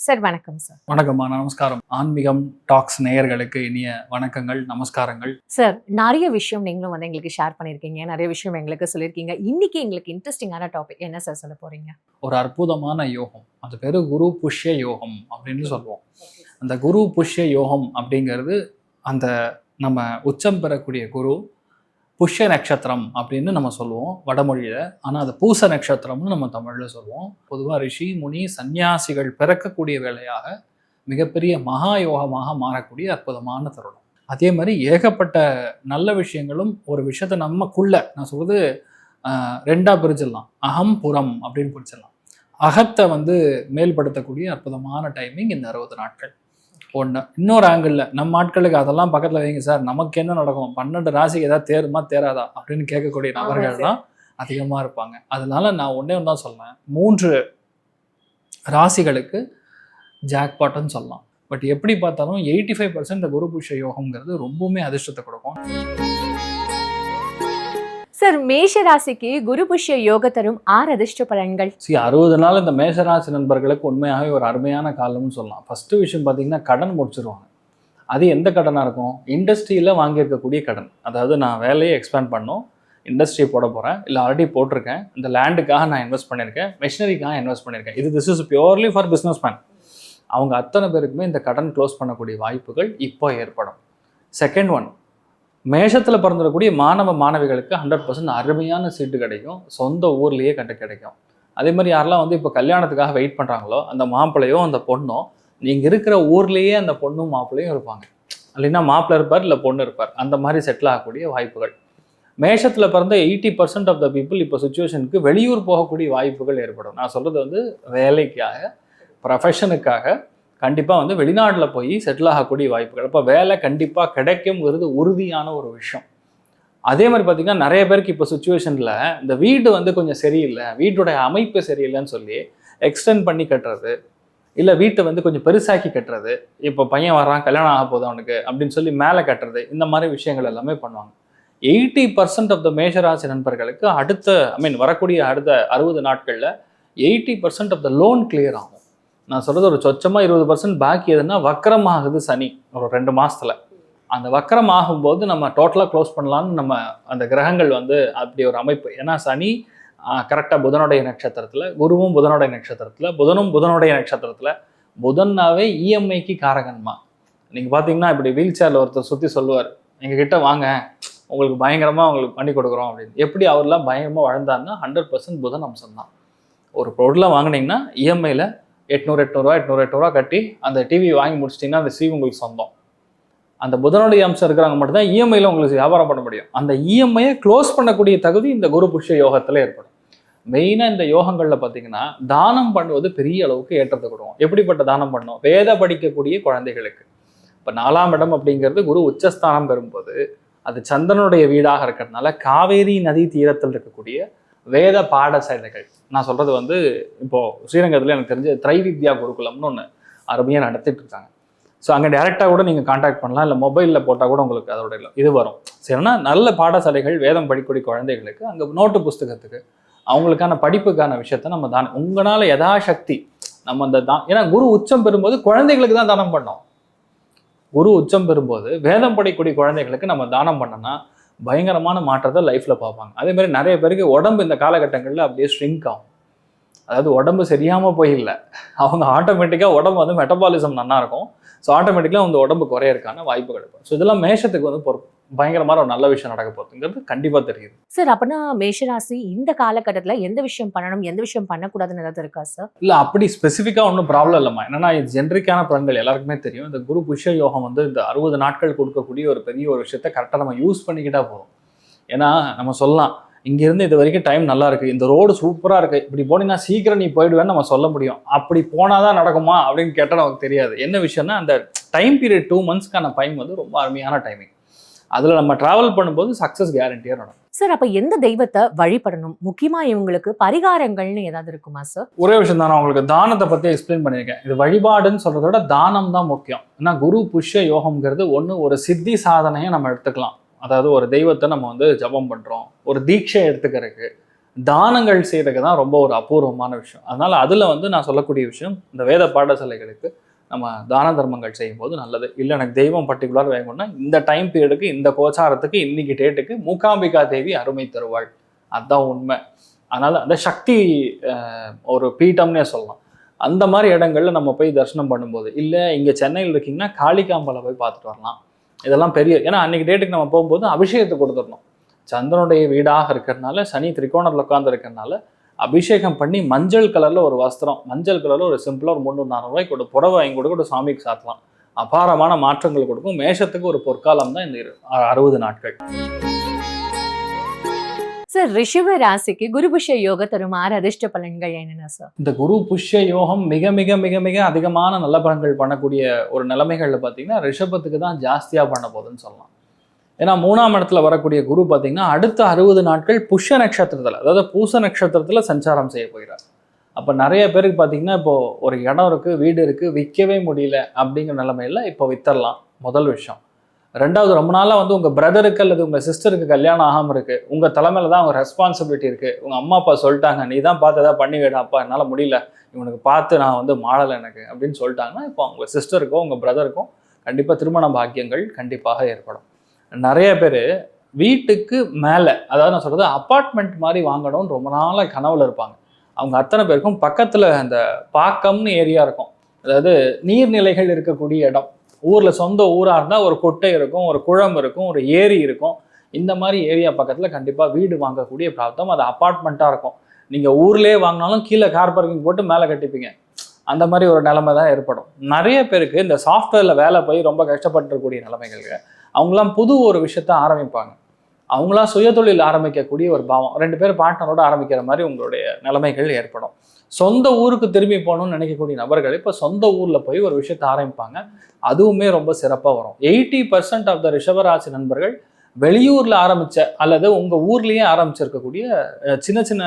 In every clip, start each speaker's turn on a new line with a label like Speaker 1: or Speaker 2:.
Speaker 1: Sir வணக்கம் sir.
Speaker 2: வணக்கம்மா, நமஸ்காரம். ஆன்மீகம் டாக்ஸ் நேயர்களுக்கு இனிய வணக்கங்கள், நமஸ்காரங்கள்.
Speaker 1: சார், நிறைய விஷயம் நீங்களும் வந்து எங்களுக்கு ஷேர் பண்ணியிருக்கீங்க, நிறைய விஷயம் எங்களுக்கு சொல்லியிருக்கீங்க. இன்னைக்கு எங்களுக்கு இன்ட்ரெஸ்டிங்கான டாபிக் என்ன சார் சொல்ல போறீங்க?
Speaker 2: ஒரு அற்புதமான யோகம், அது பேரு குரு புஷ்ய யோகம் அப்படின்னு சொல்லுவோம். அந்த குரு புஷ்ய யோகம் அப்படிங்கிறது அந்த நம்ம உச்சம் பெறக்கூடிய குரு புஷ்ய நட்சத்திரம் அப்படின்னு நம்ம சொல்லுவோம் வடமொழியில. ஆனால் அது பூச நட்சத்திரம்னு நம்ம தமிழ்ல சொல்லுவோம். பொதுவாக ரிஷி முனி சன்னியாசிகள் பிறக்கக்கூடிய வேளையாக மிகப்பெரிய மகா யோகமாக மாறக்கூடிய அற்புதமான தருணம். அதே மாதிரி ஏகப்பட்ட நல்ல விஷயங்களும் ஒரு விஷயத்த நமக்குள்ள, நான் சொல்றது ரெண்டா பிரிச்சிடலாம். அகம் புறம் அப்படின்னு பிரிச்சிடலாம். அகத்தை வந்து மேல்படுத்தக்கூடிய அற்புதமான டைமிங் இந்த 60 நாட்கள். ஒன்று. இன்னொரு ஆங்கிளில் நம்ம ஆட்களுக்கு அதெல்லாம் பக்கத்தில் வைங்க சார், நமக்கு என்ன நடக்கும், 12 ராசிக்கு ஏதாவது தேருமா தேராதா அப்படின்னு கேட்கக்கூடிய நபர்கள் தான் அதிகமாக இருப்பாங்க. அதனால நான் ஒன்றே ஒன்று தான் சொல்லேன், 3 ராசிகளுக்கு ஜாக்பாட்னு சொல்லலாம். பட் எப்படி பார்த்தாலும் 85% இந்த குரு புஷ்ய யோகம்ங்கிறது ரொம்பவுமே அதிர்ஷ்டத்தை கொடுக்கும்.
Speaker 1: சார், மேஷ ராசிக்கு குரு புஷ்ய யோக தரும் 6 அதிர்ஷ்ட பலன்கள்.
Speaker 2: 60 நாள் இந்த மேஷராசி நண்பர்களுக்கு உண்மையாகவே ஒரு அருமையான காலம்னு சொல்லலாம். ஃபர்ஸ்ட் விஷயம் பார்த்தீங்கன்னா, கடன் முடிச்சிருவாங்க. அது எந்த கடனாக இருக்கும்? இண்டஸ்ட்ரியில் வாங்கியிருக்கக்கூடிய கடன். அதாவது நான் வேலையை எக்ஸ்பேண்ட் பண்ணோம், இண்டஸ்ட்ரி போட போகிறேன், இல்லை ஆல்ரெடி போட்டிருக்கேன், இந்த லேண்டுக்காக நான் இன்வெஸ்ட் பண்ணியிருக்கேன், மெஷினரிக்காக இன்வெஸ்ட் பண்ணியிருக்கேன். This is purely for business man. அவங்க அத்தனை பேருக்குமே இந்த கடன் க்ளோஸ் பண்ணக்கூடிய வாய்ப்புகள் இப்போ ஏற்படும். செகண்ட் ஒன், மேஷத்தில் பிறந்திருக்கக்கூடிய மாணவ மாணவிகளுக்கு 100% அருமையான சீட்டு கிடைக்கும், சொந்த ஊர்லேயே கிடைக்கும். அதே மாதிரி யாரெல்லாம் வந்து இப்போ கல்யாணத்துக்காக வெயிட் பண்ணுறாங்களோ, அந்த மாப்பிள்ளையோ அந்த பொண்ணோ நீங்கள் இருக்கிற ஊர்லேயே அந்த பொண்ணும் மாப்பிள்ளையும் இருப்பாங்க. இல்லைன்னா மாப்பிள்ளை இருப்பார், இல்லை பொண்ணு இருப்பார். அந்த மாதிரி செட்டில் ஆகக்கூடிய வாய்ப்புகள். மேஷத்தில் பிறந்த 80% ஆஃப் த பீப்புள் இப்போ சுச்சுவேஷனுக்கு வெளியூர் போகக்கூடிய வாய்ப்புகள் ஏற்படும். நான் சொல்கிறது வந்து வேலைக்காக, ப்ரொஃபஷனுக்காக கண்டிப்பாக வந்து வெளிநாட்டில் போய் செட்டில் ஆகக்கூடிய வாய்ப்புகள். இப்போ வேலை கண்டிப்பாக கிடைக்குங்கிறது உறுதியான ஒரு விஷயம். அதே மாதிரி பார்த்திங்கன்னா, நிறைய பேருக்கு இப்போ சுச்சுவேஷனில் இந்த வீடு வந்து கொஞ்சம் சரியில்லை, வீட்டுடைய அமைப்பு சரியில்லைன்னு சொல்லி எக்ஸ்டெண்ட் பண்ணி கட்டுறது, இல்லை வீட்டை வந்து கொஞ்சம் பெருசாக்கி கட்டுறது, இப்போ பையன் வர்றான் கல்யாணம் ஆக போதும் அவனுக்கு அப்படின்னு சொல்லி மேலே கட்டுறது, இந்த மாதிரி விஷயங்கள் எல்லாமே பண்ணுவாங்க. 80% ஆஃப் த மேஷராசி நண்பர்களுக்கு வரக்கூடிய அடுத்த 60 நாட்களில் 80% ஆஃப் த லோன் கிளியர் ஆகும். நான் சொல்கிறது ஒரு சொச்சமாக 20% பாக்கி எதுனா வக்கரம் ஆகுது சனி ஒரு 2 மாதத்தில். அந்த வக்கரம் ஆகும்போது நம்ம டோட்டலாக க்ளோஸ் பண்ணலான்னு நம்ம அந்த கிரகங்கள் வந்து அப்படி ஒரு அமைப்பு. ஏன்னா சனி கரெக்டாக புதனுடைய நட்சத்திரத்தில், குருவும் புதனுடைய நட்சத்திரத்தில், புதனும் புதனுடைய நட்சத்திரத்தில். புதன்னாவே இஎம்ஐக்கு காரகன்மா. நீங்கள் பார்த்தீங்கன்னா இப்படி வீல் சேரில் ஒருத்தர் சுற்றி சொல்லுவார், எங்ககிட்ட வாங்க உங்களுக்கு பயங்கரமாக உங்களுக்கு பண்ணி கொடுக்குறோம் அப்படின்னு. எப்படி அவர்லாம் பயங்கரமாக வாழ்ந்தாருன்னா 100% புதன் அம்சம் தான். ஒரு பொருளை வாங்கினீங்கன்னா இஎம்ஐயில் 800 ரூபா கட்டி அந்த டிவி வாங்கி முடிச்சிட்டிங்கன்னா அந்த சிவி உங்களுக்கு சொந்தம். அந்த புதனுடைய அம்சம் இருக்கிறவங்க மட்டும்தான் இஎம்ஐயில் உங்களுக்கு வியாபாரம் பண்ண முடியும். அந்த இஎம்ஐயை க்ளோஸ் பண்ணக்கூடிய தகுதி இந்த குரு புஷ்ய யோகத்தில் ஏற்படும். மெயினாக இந்த யோகங்களில் பார்த்தீங்கன்னா, தானம் பண்ணுவது பெரிய அளவுக்கு ஏற்றத்தை கொடுக்கும். எப்படிப்பட்ட தானம் பண்ணணும்? வேத படிக்கக்கூடிய குழந்தைகளுக்கு. இப்போ 4ஆம் இடம் அப்படிங்கிறது குரு உச்சஸ்தானம் பெறும்போது அது சந்திரனுடைய வீடாக இருக்கிறதுனால காவேரி நதி தீரத்தில் இருக்கக்கூடிய வேத பாடசாலைகள், நான் சொல்கிறது வந்து இப்போது ஸ்ரீரங்கத்தில் எனக்கு தெரிஞ்ச திரைவித்யா குருகுலம்னு ஒன்று அருமையாக நடத்திட்டு இருக்காங்க. ஸோ அங்கே டேரெக்டாக கூட நீங்கள் கான்டாக்ட் பண்ணலாம், இல்லை மொபைலில் போட்டால் கூட உங்களுக்கு அதோட இது வரும். சரினா நல்ல பாடசாலைகள், வேதம் படிக்கக்கூடிய குழந்தைகளுக்கு அங்கே நோட்டு புஸ்தகத்துக்கு அவங்களுக்கான படிப்புக்கான விஷயத்த நம்ம தானம், உங்களால் யதாசக்தி நம்ம அந்த ஏன்னா குரு உச்சம் பெறும்போது குழந்தைகளுக்கு தான் தானம் பண்ணோம். குரு உச்சம் பெறும்போது வேதம் படிக்கக்கூடிய குழந்தைகளுக்கு நம்ம தானம் பண்ணோம்னா பயங்கரமான மாற்றத்தை லைஃப்பில் பார்ப்பாங்க. அதே மாதிரி நிறைய பேருக்கு உடம்பு இந்த காலகட்டங்களில் அப்படியே ஸ்ட்ரிங்க் ஆகும். அதாவது உடம்பு சரியாமல் போயில்லை, அவங்க ஆட்டோமேட்டிக்காக உடம்பு வந்து மெட்டபாலிசம் நல்லா இருக்கும். ஸோ ஆட்டோமேட்டிக்காக அந்த உடம்பு குறையறதுக்கான வாய்ப்புகள் இருக்கும். ஸோ இதெல்லாம் மேஷத்துக்கு வந்து பயங்கரமான ஒரு நல்ல விஷயம் நடக்க போகுதுங்கிறது கண்டிப்பாக தெரியுது.
Speaker 1: சார், அப்படின்னா மேஷராசி இந்த காலகட்டத்தில் எந்த விஷயம் பண்ணணும், எந்த விஷயம் பண்ணக்கூடாதுன்னு ஏதாவது இருக்கா சார்?
Speaker 2: இல்லை, அப்படி ஸ்பெசிஃபிக்காக ஒன்றும் ப்ராப்ளம் இல்லைம்மா. என்னன்னா இது ஜென்ரிக்கான பலன்கள் எல்லாருக்குமே தெரியும். இந்த குரு புஷ்ய யோகம் வந்து இந்த 60 நாட்கள் கொடுக்கக்கூடிய ஒரு பெரிய ஒரு விஷயத்தை கரெக்டாக நம்ம யூஸ் பண்ணிக்கிட்டா போதும். ஏன்னா நம்ம சொல்லலாம், இங்கேருந்து இது வரைக்கும் டைம் நல்லா இருக்குது, இந்த ரோடு சூப்பராக இருக்குது, இப்படி போனீங்கன்னா சீக்கிரம் நீ போயிடுவேன்னு நம்ம சொல்ல முடியும். அப்படி போனால் தான் நடக்குமா அப்படின்னு கேட்டால் நமக்கு தெரியாது. என்ன விஷயம்னா, அந்த டைம் பீரியட் 2 மந்த்ஸ்க்கான டைம் வந்து ரொம்ப அருமையான டைமிங். அதில் நம்ம ட்ராவல் பண்ணும்போது சக்ஸஸ் கேரண்டியாக நடக்கும்.
Speaker 1: சார், அப்போ எந்த தெய்வத்தை வழிபடணும்? முக்கியமாக இவங்களுக்கு பரிகாரங்கள்னு ஏதாவது இருக்குமா சார்?
Speaker 2: ஒரே விஷயம் தான், நான் உங்களுக்கு தானத்தை பற்றி எக்ஸ்பிளைன் பண்ணியிருக்கேன். இது வழிபாடுன்னு சொல்கிறத விட தானம் தான் முக்கியம். ஏன்னா குரு புஷ்ய யோகம்ங்கிறது ஒரு சித்தி சாதனையை நம்ம எடுத்துக்கலாம். அதாவது ஒரு தெய்வத்தை நம்ம வந்து ஜபம் பண்ணுறோம், ஒரு தீட்சை எடுத்துக்கிறதுக்கு, தானங்கள் செய்யறதுக்கு தான் ரொம்ப ஒரு அபூர்வமான விஷயம். அதனால அதில் வந்து நான் சொல்லக்கூடிய விஷயம், இந்த வேத பாடசாலைகளுக்கு நம்ம தான தர்மங்கள் செய்யும்போது நல்லது. இல்லை எனக்கு தெய்வம் பர்டிகுலர் வேணும்னா இந்த டைம் பீரியடுக்கு, இந்த கோச்சாரத்துக்கு, இன்னைக்கு டேட்டுக்கு மூகாம்பிகா தேவி அருமை தருவாள். அதுதான் உண்மை. அதனால அந்த சக்தி ஒரு பீட்டம்னே சொல்லலாம். அந்த மாதிரி இடங்கள்ல நம்ம போய் தரிசனம் பண்ணும்போது, இல்லை இங்கே சென்னையில் இருக்கீங்கன்னா காளிகாம்பலை போய் பார்த்துட்டு வரலாம். இதெல்லாம் பெரிய, ஏன்னா அன்னைக்கு டேட்டுக்கு நம்ம போகும்போது அபிஷேகத்தை கொடுத்துடணும். சந்திரனுடைய வீடாக இருக்கிறதுனால, சனி திரிகோணத்தில் உட்கார்ந்து இருக்கிறதுனால அபிஷேகம் பண்ணி மஞ்சள் கலர்ல ஒரு வஸ்திரம், மஞ்சள் கலர்ல ஒரு சிம்பிளா ஒரு 300-400 ரூபாய்க்கு ஒரு புடவை வாங்கி கொடுக்க சுவாமிக்கு சாத்தலாம். அபாரமான மாற்றங்கள் கொடுக்கும். மேஷத்துக்கு ஒரு பொற்காலம் தான் இந்த 60 நாட்கள்.
Speaker 1: சார், ரிஷப ராசிக்கு குரு புஷ்ய யோக தரும் 6 அதிர்ஷ்ட பலன்கள் என்னென்ன சார்?
Speaker 2: இந்த குரு புஷ்ய யோகம் மிக மிக மிக மிக அதிகமான நல்ல பலன்கள் பண்ணக்கூடிய ஒரு நிலைமைகள்ல பார்த்தீங்கன்னா ரிஷபத்துக்கு தான் ஜாஸ்தியா பண்ண போகுதுன்னு சொல்லலாம். ஏன்னா 3ஆம் இடத்துல வரக்கூடிய குரு பார்த்தீங்கன்னா அடுத்த 60 நாட்கள் புஷ்ய நட்சத்திரத்தில், அதாவது பூச நட்சத்திரத்தில் சஞ்சாரம் செய்ய போகிறார். அப்போ நிறைய பேருக்கு பார்த்தீங்கன்னா இப்போ ஒரு இடம் இருக்குது, வீடு இருக்குது, விற்கவே முடியல அப்படிங்கிற நிலைமையில இப்போ வித்தரலாம். முதல் விஷயம். ரெண்டாவது, ரொம்ப நாளாக வந்து உங்கள் பிரதருக்கு அல்லது உங்கள் சிஸ்டருக்கு கல்யாணம் ஆகாமல் இருக்குது, உங்கள் தலைமையில் தான் அவங்க ரெஸ்பான்சிபிலிட்டி இருக்குது, உங்கள் அம்மா அப்பா சொல்லிட்டாங்க நீ தான் பார்த்து எதாவது பண்ணி வேடாப்பா, என்னால் முடியல, இவனுக்கு பார்த்து நான் வந்து மாடலை எனக்கு அப்படின்னு சொல்லிட்டாங்கன்னா இப்போ உங்கள் சிஸ்டருக்கோ உங்கள் பிரதருக்கும் கண்டிப்பாக திருமண பாக்கியங்கள் கண்டிப்பாக ஏற்படும். நிறைய பேர் வீட்டுக்கு மேலே, அதாவது நான் சொல்கிறது அப்பார்ட்மெண்ட் மாதிரி வாங்கணும்னு ரொம்ப நாளாக கனவுல இருப்பாங்க. அவங்க அத்தனை பேருக்கும் பக்கத்தில் அந்த பாக்கம்னு ஏரியா இருக்கும், அதாவது நீர்நிலைகள் இருக்கக்கூடிய இடம். ஊரில் சொந்த ஊராக இருந்தால் ஒரு கொட்டை இருக்கும், ஒரு குளம் இருக்கும், ஒரு ஏரி இருக்கும். இந்த மாதிரி ஏரியா பக்கத்தில் கண்டிப்பாக வீடு வாங்கக்கூடிய பிராப்தம். அது அப்பார்ட்மெண்ட்டாக இருக்கும். நீங்கள் ஊர்லேயே வாங்கினாலும் கீழே கார் பார்க்கிங் போட்டு மேலே கட்டிப்பீங்க. அந்த மாதிரி ஒரு நிலைமை தான் ஏற்படும். நிறைய பேருக்கு இந்த சாஃப்ட்வேரில் வேலை போய் ரொம்ப கஷ்டப்பட்டுக்கூடிய நிலைமைகளுக்கு அவங்களாம் புது ஒரு விஷயத்த ஆரம்பிப்பாங்க. அவங்களாம் சுயதொழில் ஆரம்பிக்கக்கூடிய ஒரு பாவம், 2 பேர் பார்ட்னரோட ஆரம்பிக்கிற மாதிரி உங்களுடைய நிலைமைகள் ஏற்படும். சொந்த ஊருக்கு திரும்பி போகணும்னு நினைக்கக்கூடிய நபர்கள் இப்போ சொந்த ஊரில் போய் ஒரு விஷயத்தை ஆரம்பிப்பாங்க. அதுவுமே ரொம்ப சிறப்பாக வரும். 80% ஆஃப் த ரிஷபராசி நண்பர்கள் வெளியூரில் ஆரம்பித்த அல்லது உங்கள் ஊர்லேயே ஆரம்பிச்சிருக்கக்கூடிய சின்ன சின்ன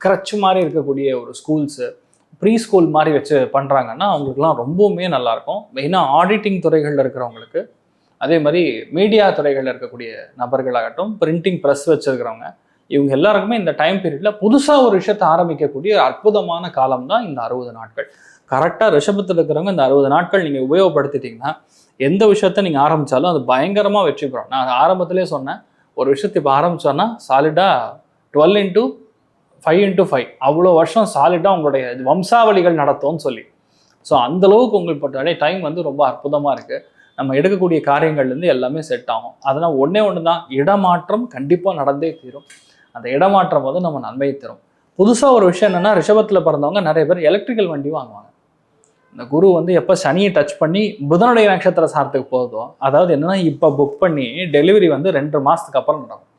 Speaker 2: கிரச் மாதிரி இருக்கக்கூடிய ஒரு ஸ்கூல்ஸு, ப்ரீ ஸ்கூல் மாதிரி வச்சு பண்ணுறாங்கன்னா அவங்களுக்குலாம் ரொம்பவுமே நல்லாயிருக்கும். மெயினாக ஆடிட்டிங் துறைகளில் இருக்கிறவங்களுக்கு, அதே மாதிரி மீடியா துறைகளில் இருக்கக்கூடிய நபர்களாகட்டும், பிரிண்டிங் ப்ரெஸ் வச்சுருக்கிறவங்க, இவங்க எல்லாருக்குமே இந்த டைம் பீரியடில் புதுசாக ஒரு விஷயத்தை ஆரம்பிக்கக்கூடிய அற்புதமான காலம் தான் இந்த 60 நாட்கள். கரெக்டாக ரிஷபத்தில் இருக்கிறவங்க இந்த 60 நாட்கள் நீங்கள் உபயோகப்படுத்திட்டீங்கன்னா எந்த விஷயத்த நீங்கள் ஆரம்பித்தாலும் அது பயங்கரமாக வெற்றி பெறும். நான் ஆரம்பத்திலே சொன்னேன், ஒரு விஷயத்தை இப்போ ஆரம்பித்தோன்னா சாலிடாக 12x5x5 அவ்வளோ வருஷம் சாலிடாக உங்களுடைய வம்சாவளிகள் நடத்தும்னு சொல்லி. ஸோ அந்தளவுக்கு உங்களுக்கு டைம் வந்து ரொம்ப அற்புதமாக இருக்குது. நம்ம எடுக்கக்கூடிய காரியங்கள்லேருந்து எல்லாமே செட் ஆகும். அதனால் ஒன்று தான், இடமாற்றம் கண்டிப்பாக நடந்தே தீரும். அந்த இடமாற்றம் வந்து நம்ம நன்மையை தரும். புதுசாக ஒரு விஷயம் என்னென்னா, ரிஷபத்தில் பிறந்தவங்க நிறைய பேர் எலக்ட்ரிக்கல் வண்டி வாங்குவாங்க. இந்த குரு வந்து எப்போ சனியை டச் பண்ணி புதனுடைய நட்சத்திர சாரத்துக்கு போகுதோ, அதாவது என்னென்னா இப்போ புக் பண்ணி டெலிவரி வந்து 2 மாதத்துக்கு அப்புறம் நடக்கும்.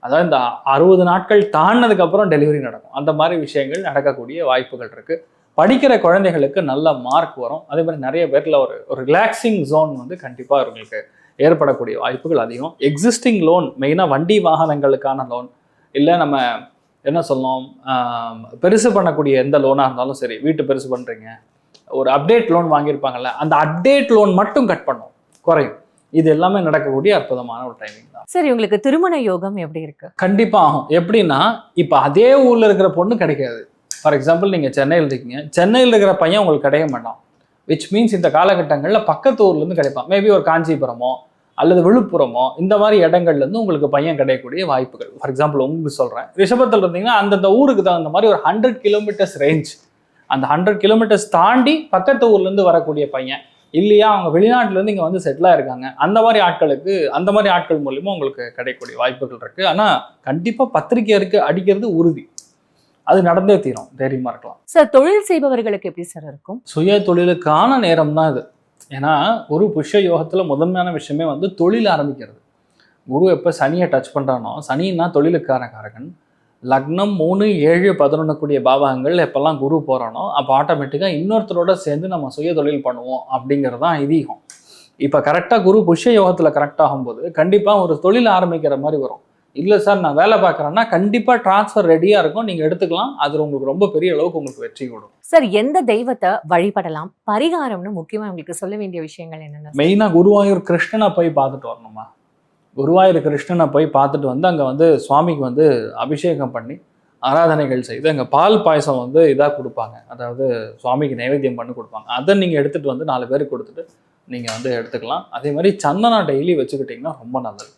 Speaker 2: அதாவது இந்த 60 நாட்கள் தாண்டினதுக்கப்புறம் டெலிவரி நடக்கும். அந்த மாதிரி விஷயங்கள் நடக்கக்கூடிய வாய்ப்புகள் இருக்குது. படிக்கிற குழந்தைகளுக்கு நல்ல மார்க் வரும். அதே மாதிரி நிறைய பேரில் ஒரு ரிலாக்ஸிங் ஜோன் வந்து கண்டிப்பாக இவங்களுக்கு ஏற்படக்கூடிய வாய்ப்புகள் அதிகம். எக்ஸிஸ்டிங் லோன், மெயினாக வண்டி வாகனங்களுக்கான லோன், இல்லை நம்ம என்ன சொல்லணும், பெருசு பண்ணக்கூடிய எந்த லோனாக இருந்தாலும் சரி, வீட்டு பெருசு பண்ணுறீங்க, ஒரு அப்டேட் லோன் வாங்கியிருப்பாங்கல்ல, அந்த அப்டேட் லோன் மட்டும் கட் பண்ணும், குறையும். இது எல்லாமே நடக்கக்கூடிய அற்புதமான ஒரு டைமிங் தான்.
Speaker 1: சரி, உங்களுக்கு திருமண யோகம் எப்படி இருக்கு?
Speaker 2: கண்டிப்பாக ஆகும். எப்படின்னா, இப்போ அதே ஊரில் இருக்கிற பொண்ணு கிடைக்காது. ஃபார் எக்ஸாம்பிள் நீங்கள் சென்னையில் இருக்கீங்க, சென்னையில் இருக்கிற பையன் உங்களுக்கு கிடைக்க மாட்டான். விச் மீன்ஸ் இந்த காலகட்டங்களில் பக்கத்து ஊர்லேருந்து கிடைப்பான். மேபி ஒரு காஞ்சிபுரமோ அல்லது விழுப்புரமோ இந்த மாதிரி இடங்கள்லேருந்து உங்களுக்கு பையன் கிடைக்கக்கூடிய வாய்ப்புகள். ஃபார் எக்ஸாம்பிள் உங்களுக்கு சொல்கிறேன், ரிஷபத்தில் இருந்தீங்கன்னா அந்தந்த ஊருக்கு தகுந்த மாதிரி ஒரு 100 கிலோமீட்டர்ஸ் ரேஞ்ச், அந்த 100 கிலோமீட்டர்ஸ் தாண்டி பக்கத்து ஊர்லேருந்து வரக்கூடிய பையன், இல்லையா அவங்க வெளிநாட்டிலேருந்து இங்கே வந்து செட்டிலாக இருக்காங்க, அந்த மாதிரி ஆட்கள் மூலிமா உங்களுக்கு கிடைக்கக்கூடிய வாய்ப்புகள் இருக்குது. ஆனால் கண்டிப்பாக பத்திரிக்கை அடிக்கிறது உறுதி, அது நடந்தே தீரும், தைரியமாக இருக்கலாம்.
Speaker 1: சார், தொழில் செய்பவர்களுக்கு எப்படி சார் இருக்கும்?
Speaker 2: சுய தொழிலுக்கான நேரம் தான் இது. ஏன்னா குரு புஷ்ய யோகத்தில் முதன்மையான விஷயமே வந்து தொழில் ஆரம்பிக்கிறது. குரு எப்போ சனியை டச் பண்ணுறானோ, சனின்னா தொழிலுக்கான காரகன். லக்னம் 3, 7, 11 கூடிய பாவகங்கள் எப்பெல்லாம் குரு போகிறானோ அப்போ ஆட்டோமேட்டிக்காக இன்னொருத்தரோட சேர்ந்து நம்ம சுய தொழில் பண்ணுவோம் அப்படிங்கிறது தான் ஐதீகம். இப்போ கரெக்டாக குரு புஷ்ய யோகத்தில் கரெக்ட் ஆகும்போது கண்டிப்பாக ஒரு தொழில் ஆரம்பிக்கிற மாதிரி வரும். இல்லை சார் நான் வேலை பார்க்குறேன்னா கண்டிப்பாக டிரான்ஸ்ஃபர் ரெடியாக இருக்கும், நீங்கள் எடுத்துக்கலாம். அது உங்களுக்கு ரொம்ப பெரிய அளவுக்கு உங்களுக்கு வெற்றி கொடுக்கும்.
Speaker 1: சார், எந்த தெய்வத்தை வழிபடலாம், பரிகாரம்னு முக்கியமாக உங்களுக்கு சொல்ல வேண்டிய விஷயங்கள் என்னென்ன?
Speaker 2: மெயினாக குருவாயூர் கிருஷ்ணனை போய் பார்த்துட்டு வரணுமா. குருவாயூர் கிருஷ்ணனை போய் பார்த்துட்டு வந்து அங்கே வந்து சுவாமிக்கு வந்து அபிஷேகம் பண்ணி ஆராதனைகள் செய்து அங்கே பால் பாயசம் வந்து இதாக கொடுப்பாங்க, அதாவது சுவாமிக்கு நைவேத்தியம் பண்ணி கொடுப்பாங்க. அதை நீங்கள் எடுத்துகிட்டு வந்து 4 பேருக்கு கொடுத்துட்டு நீங்கள் வந்து எடுத்துக்கலாம். அதே மாதிரி சந்தனம் டெய்லி வச்சுக்கிட்டிங்கன்னா ரொம்ப நல்லது.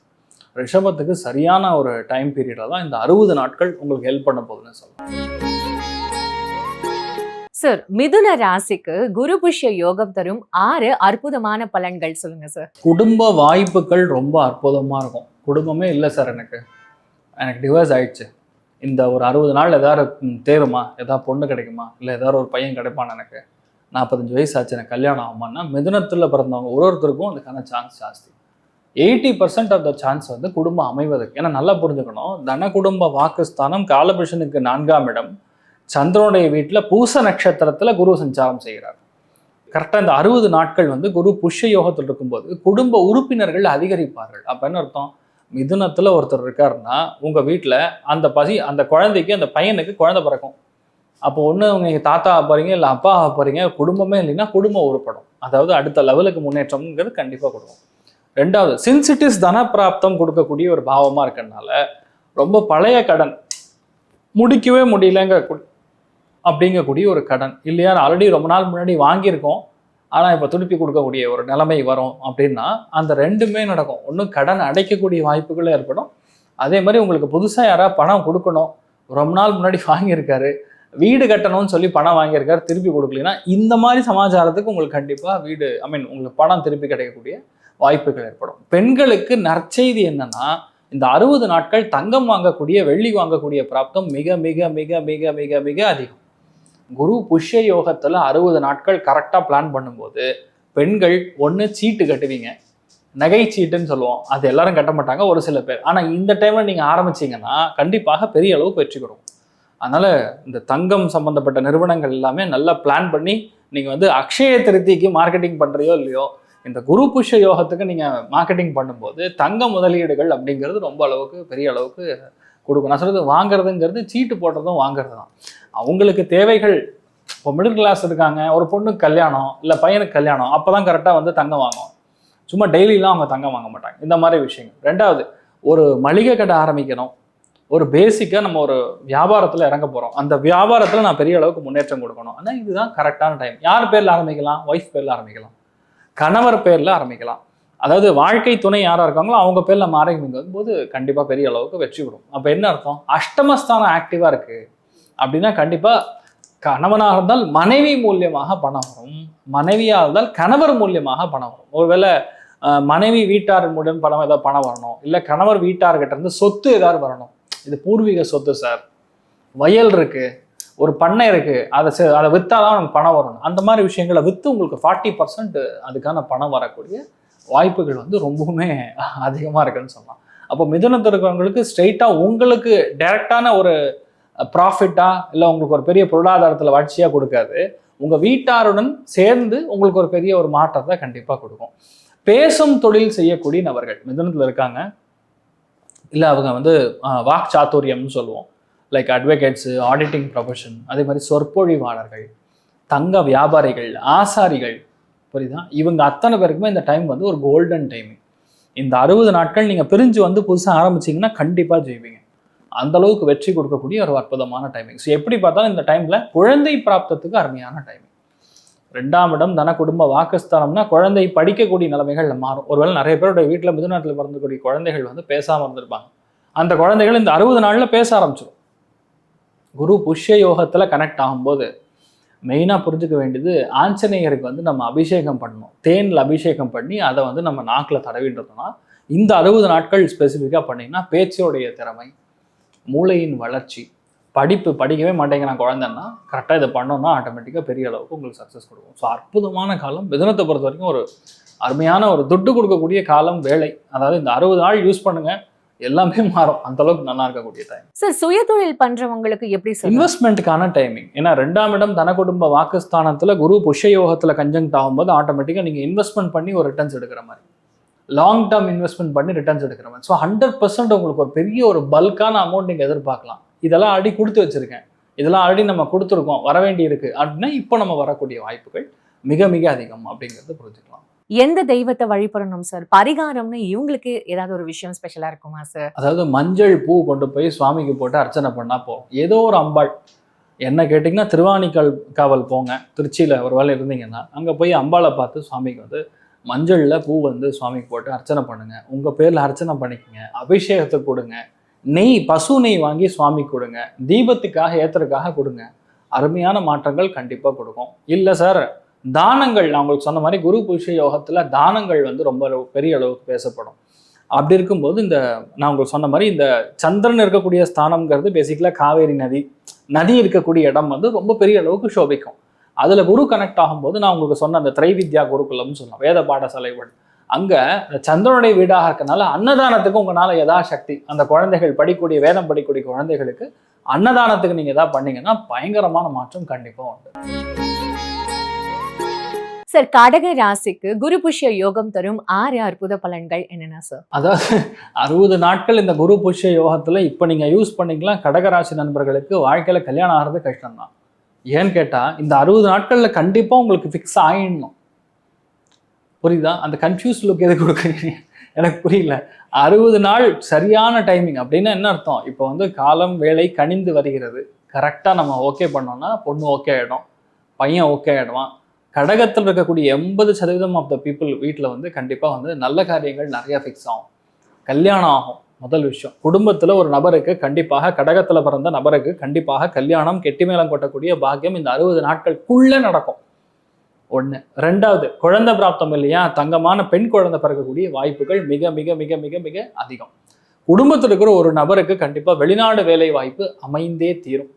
Speaker 2: ரிஷபத்துக்கு சரியான ஒரு டைம் பீரியடில் தான் இந்த 60 நாட்கள் உங்களுக்கு ஹெல்ப் பண்ண போகுதுன்னு சொல்லலாம்.
Speaker 1: சார், மிதுன ராசிக்கு குரு புஷ்ய யோகம் தரும் 6 அற்புதமான பலன்கள் சொல்லுங்க சார்.
Speaker 2: குடும்ப வாய்ப்புகள் ரொம்ப அற்புதமாக இருக்கும். குடும்பமே இல்லை சார், எனக்கு டிவோர்ஸ் ஆயிடுச்சு, இந்த ஒரு 60 நாள் ஏதாவது தேருமா, ஏதாவது பொண்ணு கிடைக்குமா, இல்லை ஏதாவது ஒரு பையன் கிடைப்பான், எனக்கு 45 வயசு ஆச்சு, எனக்கு கல்யாணம் ஆகுமான்னா மிதுனத்தில் பிறந்தவங்க ஒருத்தருக்கும் அதுக்கான சான்ஸ் ஜாஸ்தி. 80% ஆஃப் த சான்ஸ் வந்து குடும்பம் அமைவதற்கு. ஏன்னா நல்லா புரிஞ்சுக்கணும், தன குடும்ப வாக்குஸ்தானம் காலபுருஷனுக்கு 4ஆம் இடம், சந்திரனுடைய வீட்டில் பூச நட்சத்திரத்தில் குரு சஞ்சாரம் செய்கிறார். கரெக்டாக இந்த 60 நாட்கள் வந்து குரு புஷ்ய யோகத்தில் இருக்கும்போது குடும்ப உறுப்பினர்கள் அதிகரிப்பார்கள். அப்போ என்ன அர்த்தம், மிதுனத்தில் ஒருத்தர் இருக்காருன்னா உங்கள் வீட்டில் அந்த குழந்தைக்கு, அந்த பையனுக்கு குழந்தை பிறக்கும். அப்போ ஒன்று நீங்கள் தாத்தா போகிறீங்க, இல்லை அப்பா போகிறீங்க, குடும்பமே இல்லைன்னா குடும்பம் உருப்படும். அதாவது அடுத்த லெவலுக்கு முன்னேற்றம்ங்கிறது கண்டிப்பாக கொடுக்கும். 2வது, சின்ஸ் தனப்பிராப்தம் கொடுக்கக்கூடிய ஒரு பாவமாக இருக்கிறதுனால ரொம்ப பழைய கடன் முடிக்கவே முடியலங்க அப்படிங்கக்கூடிய ஒரு கடன் இல்லையா, ஆல்ரெடி ரொம்ப நாள் முன்னாடி வாங்கியிருக்கோம் ஆனால் இப்போ திருப்பி கொடுக்கக்கூடிய ஒரு நிலைமை வரும் அப்படின்னா அந்த 2மே நடக்கும். ஒன்று கடன் அடைக்கக்கூடிய வாய்ப்புகள் ஏற்படும், அதே மாதிரி உங்களுக்கு புதுசாக யாராவது பணம் கொடுக்கணும், ரொம்ப நாள் முன்னாடி வாங்கியிருக்காரு, வீடு கட்டணும்னு சொல்லி பணம் வாங்கியிருக்காரு, திருப்பி கொடுக்கலன்னா இந்த மாதிரி சமாச்சாரத்துக்கு உங்களுக்கு கண்டிப்பாக உங்களுக்கு பணம் திருப்பி கிடைக்கக்கூடிய வாய்ப்புகள் ஏற்படும். பெண்களுக்கு நற்செய்தி என்னன்னா, இந்த 60 நாட்கள் தங்கம் வாங்கக்கூடிய, வெள்ளி வாங்கக்கூடிய பிராப்தம் மிக மிக மிக மிக மிக மிக அதிகம். குரு புஷ்ய யோகத்தில் 60 நாட்கள் கரெக்டாக பிளான் பண்ணும்போது பெண்கள் ஒன்று சீட்டு கட்டுவீங்க, நகை சீட்டுன்னு சொல்லுவோம், அது எல்லாரும் கட்ட மாட்டாங்க, ஒரு சில பேர். ஆனால் இந்த டைமில் நீங்கள் ஆரம்பிச்சிங்கன்னா கண்டிப்பாக பெரிய அளவுக்கு வெற்றி கொடுக்கும். அதனால் இந்த தங்கம் சம்மந்தப்பட்ட நிறுவனங்கள் எல்லாமே நல்லா பிளான் பண்ணி நீங்கள் வந்து அக்ஷய திருத்திக்கு மார்க்கெட்டிங் பண்ணுறியோ இல்லையோ, இந்த குரு புஷ்ய யோகத்துக்கு நீங்கள் மார்க்கெட்டிங் பண்ணும்போது தங்க முதலீடுகள் அப்படிங்கிறது ரொம்ப அளவுக்கு பெரிய அளவுக்கு கொடுக்கும். நான் சொல்கிறது வாங்குறதுங்கிறது சீட்டு போடுறதும் வாங்குறது தான். அவங்களுக்கு தேவைகள், இப்போ மிடில் கிளாஸ் இருக்காங்க, ஒரு பொண்ணுக்கு கல்யாணம் இல்லை பையனுக்கு கல்யாணம், அப்போ தான் கரெக்டாக வந்து தங்கம் வாங்குவோம். சும்மா டெய்லிலாம் அவங்க தங்கம் வாங்க மாட்டாங்க. இந்த மாதிரி விஷயங்கள். 2வது, ஒரு மளிகை கடை ஆரம்பிக்கணும், ஒரு பேசிக்காக நம்ம ஒரு வியாபாரத்தில் இறங்க போகிறோம், அந்த வியாபாரத்தில் நான் பெரிய அளவுக்கு முன்னேற்றம் கொடுக்கணும். ஆனால் இதுதான் கரெக்டான டைம். யார் பேரில் ஆரம்பிக்கலாம், ஒய்ஃப் பேரில் ஆரம்பிக்கலாம், கணவர் பேரில் ஆரம்பிக்கலாம். அதாவது வாழ்க்கை துணை யாராக இருக்காங்களோ அவங்க பேரில் நம்ம ஆரம்பிக்கும் போது கண்டிப்பாக பெரிய அளவுக்கு வெற்றி கொடுக்கும். அப்போ என்ன அர்த்தம், அஷ்டமஸ்தானம் ஆக்டிவாக இருக்குது அப்படின்னா கண்டிப்பாக கணவனாக இருந்தால் மனைவி மூலியமாக பணம் வரும், மனைவியாக இருந்தால் கணவர் மூலியமாக பணம் வரும். ஒருவேளை மனைவி வீட்டார் மூலம் ஏதாவது பணம் வரணும், இல்லை கணவர் வீட்டார்கிட்ட இருந்து சொத்து ஏதாவது வரணும். இது பூர்வீக சொத்து சார், வயல் இருக்குது, ஒரு பண்ணை இருக்குது, அதை விற்றாதான் நமக்கு பணம் வரணும். அந்த மாதிரி விஷயங்களை விற்று உங்களுக்கு 40% அதுக்கான பணம் வரக்கூடிய வாய்ப்புகள் வந்து ரொம்பவுமே அதிகமாக இருக்குன்னு சொல்லலாம். அப்போ மிதுனத்தில் இருக்கிறவங்களுக்கு ஸ்ட்ரெயிட்டாக உங்களுக்கு டைரக்டான ஒரு ப்ராஃபிட்டாக இல்லை உங்களுக்கு ஒரு பெரிய பொருளாதாரத்தில் வளர்ச்சியாக கொடுக்காது, உங்கள் வீட்டாருடன் சேர்ந்து உங்களுக்கு ஒரு பெரிய ஒரு மாற்றத்தை கண்டிப்பாக கொடுக்கும். பேசும் தொழில் செய்யக்கூடிய நபர்கள் மிதுனத்தில் இருக்காங்க, இல்லை அவங்க வந்து வாக் சாத்துரியம்னு சொல்லுவோம், லைக் அட்வொகேட்ஸு, ஆடிட்டிங் ப்ரொஃபஷன், அதே மாதிரி சொற்பொழிவாளர்கள், தங்க வியாபாரிகள், ஆசாரிகள், புரியுதா, இவங்க அத்தனை பேருக்குமே இந்த டைம் வந்து ஒரு கோல்டன் டைமிங். இந்த 60 நாட்கள் நீங்கள் பிரிஞ்சு வந்து புதுசாக ஆரம்பிச்சிங்கன்னா கண்டிப்பாக ஜெயிப்பீங்க. அந்த அளவுக்கு வெற்றி கொடுக்கக்கூடிய ஒரு அற்புதமான டைமிங். ஸோ எப்படி பார்த்தாலும் இந்த டைமில் குழந்தை பிராப்தத்துக்கு அருமையான டைமிங். 2ஆம் இடம் தன குடும்ப வாக்குஸ்தானம்னா குழந்தை படிக்கக்கூடிய நிலைமைகள் மாறும். ஒருவேளை நிறைய பேருடைய வீட்டில் மிதுனத்தில் பிறந்தக்கூடிய குழந்தைகள் வந்து பேசாமல் இருந்திருப்பாங்க, அந்த குழந்தைகள் இந்த 60 நாளில் பேச ஆரம்பிச்சிடும். குரு புஷ்ய யோகத்தில் கனெக்ட் ஆகும்போது மெயினாக புரிஞ்சுக்க வேண்டியது, ஆஞ்சநேயருக்கு வந்து நம்ம அபிஷேகம் பண்ணணும், தேனில் அபிஷேகம் பண்ணி அதை வந்து நம்ம நாக்கில் தடவின்றோம்னா இந்த 60 நாட்கள் ஸ்பெசிஃபிக்காக பண்ணிங்கன்னா பேச்சோடைய திறமை, மூளையின் வளர்ச்சி, படிக்கவே மாட்டேங்கிறான் குழந்தைன்னா கரெக்டாக இதை பண்ணோம்னா ஆட்டோமேட்டிக்காக பெரிய அளவுக்கு உங்களுக்கு சக்ஸஸ் கொடுக்கும். ஸோ அற்புதமான காலம். மிதுனத்தை பொறுத்த வரைக்கும் ஒரு அருமையான ஒரு துட்டு கொடுக்கக்கூடிய காலம், வேலை. அதாவது இந்த 60 நாள் யூஸ் பண்ணுங்கள், எல்லாமே மாறும், அந்த அளவுக்கு நல்லா இருக்கக்கூடிய டைம்.
Speaker 1: சார், சுயதொழில் பண்றவங்களுக்கு எப்படி சார்
Speaker 2: இன்வெஸ்ட்மெண்ட்டுக்கான டைமிங்? ஏன்னா 2ஆம் இடம் தன குடும்ப வாக்குஸ்தானத்தில் குரு புஷ்ய யோகத்தில் கன்ஜங்க்ட் ஆகும்போது ஆட்டோமேட்டிக்காக நீங்கள் இன்வெஸ்ட்மெண்ட் பண்ணி ஒரு ரிட்டர்ன்ஸ் எடுக்கிற மாதிரி, லாங் டேர்ம் இன்வெஸ்ட்மெண்ட் பண்ணி ரிட்டர்ன்ஸ் எடுக்கிற மாதிரி. ஸோ 100% உங்களுக்கு ஒரு பெரிய ஒரு பல்கான அமௌண்ட் நீங்கள் எதிர்பார்க்கலாம். இதெல்லாம் ஆல்ரெடி கொடுத்து வச்சிருக்கேன், இதெல்லாம் ஆல்ரெடி நம்ம கொடுத்துருக்கோம், வர வேண்டி இருக்கு அப்படின்னா இப்போ நம்ம வரக்கூடிய வாய்ப்புகள் மிக மிக அதிகம் அப்படிங்கிறது புரிஞ்சுக்கலாம்.
Speaker 1: எந்த தெய்வத்தை வழிபடணும் சார்? பரிகாரம்னு இவங்களுக்கு ஏதாவது ஒரு விஷயம் ஸ்பெஷலா இருக்குமா சார்?
Speaker 2: அதாவது மஞ்சள் பூ கொண்டு போய் சுவாமிக்கு போட்டு அர்ச்சனை பண்ணா போதும். ஏதோ ஒரு அம்பாள், என்ன கேட்டிங்கன்னா திருவாணிக்கால் காவல் போங்க, திருச்சியில் ஒரு வேளை இருந்தீங்கன்னா அங்கே போய் அம்பாளை பார்த்து சுவாமிக்கு வந்து மஞ்சளில் பூ வந்து சுவாமிக்கு போட்டு அர்ச்சனை பண்ணுங்க. உங்கள் பேரில் அர்ச்சனை பண்ணிக்கங்க, அபிஷேகத்தை கொடுங்க, நெய் பசு நெய் வாங்கி சுவாமிக்கு கொடுங்க, தீபத்துக்காக ஏற்றுறதுக்காக கொடுங்க. அருமையான மாற்றங்கள் கண்டிப்பாக கொடுக்கும். இல்லை சார் தானங்கள், நான் உங்களுக்கு சொன்ன மாதிரி குரு புஷ்ய யோகத்தில் தானங்கள் வந்து ரொம்ப பெரிய அளவுக்கு பேசப்படும். அப்படி இருக்கும்போது இந்த நான் உங்களுக்கு சொன்ன மாதிரி இந்த சந்திரன் இருக்கக்கூடிய ஸ்தானம்ங்கிறது பேசிக்கலாக காவேரி நதி இருக்கக்கூடிய இடம் வந்து ரொம்ப பெரிய அளவுக்கு சோபிக்கும். அதில் குரு கனெக்ட் ஆகும்போது நான் உங்களுக்கு சொன்ன அந்த திரைவித்யா குருகுலம்னு சொல்லலாம், வேத பாடசாலைகள், அங்கே சந்திரனுடைய வீடாக இருக்கனால அன்னதானத்துக்கு உங்களால் யதாசக்தி அந்த குழந்தைகள் படிக்கக்கூடிய வேதம் படிக்கக்கூடிய குழந்தைகளுக்கு அன்னதானத்துக்கு நீங்கள் எதாவது பண்ணீங்கன்னா பயங்கரமான மாற்றம் கண்டிப்பாக உண்டு.
Speaker 1: சார், கடக ராசிக்கு குரு புஷ்ய யோகம் தரும் 6 அற்புத பலன்கள் என்னென்ன சார்?
Speaker 2: அதாவது 60 நாட்கள் இந்த குரு புஷ்ய யோகத்தில் இப்போ நீங்கள் யூஸ் பண்ணிக்கலாம். கடகராசி நண்பர்களுக்கு வாழ்க்கையில் கல்யாணம் ஆகிறது கஷ்டம்தான். ஏன்னு கேட்டால் இந்த 60 நாட்களில் கண்டிப்பாக உங்களுக்கு ஃபிக்ஸ் ஆகிடணும். புரியுதா? அந்த கன்ஃபியூஸ் லுக் எது கொடுக்குறீங்க எனக்கு புரியல. 60 நாள் சரியான டைமிங் அப்படின்னா என்ன அர்த்தம்? இப்போ வந்து காலம் வேலை கனிந்து வருகிறது, கரெக்டாக நம்ம ஓகே பண்ணோம்னா பொண்ணு ஓகே ஆகிடும், பையன் ஓகே ஆகிடுவான். கடகத்தில் இருக்கக்கூடிய 80% ஆஃப் த பீப்புள் வீட்டில் வந்து கண்டிப்பாக வந்து நல்ல காரியங்கள் நிறையா ஃபிக்ஸ் ஆகும், கல்யாணம் ஆகும். முதல் விஷயம், குடும்பத்தில் ஒரு நபருக்கு கண்டிப்பாக, கடகத்தில் பிறந்த நபருக்கு கண்டிப்பாக கல்யாணம் கெட்டி மேளம் கொட்டக்கூடிய பாக்கியம் இந்த 60 நாட்களுக்குள்ளே நடக்கும். ஒன்று. ரெண்டாவது, குழந்தை பிராப்தம் இல்லையா, தங்கமான பெண் குழந்தை பிறக்கக்கூடிய வாய்ப்புகள் மிக மிக மிக மிக மிக அதிகம். குடும்பத்தில் இருக்கிற ஒரு நபருக்கு கண்டிப்பாக வெளிநாடு வேலை வாய்ப்பு அமைந்தே தீரும்.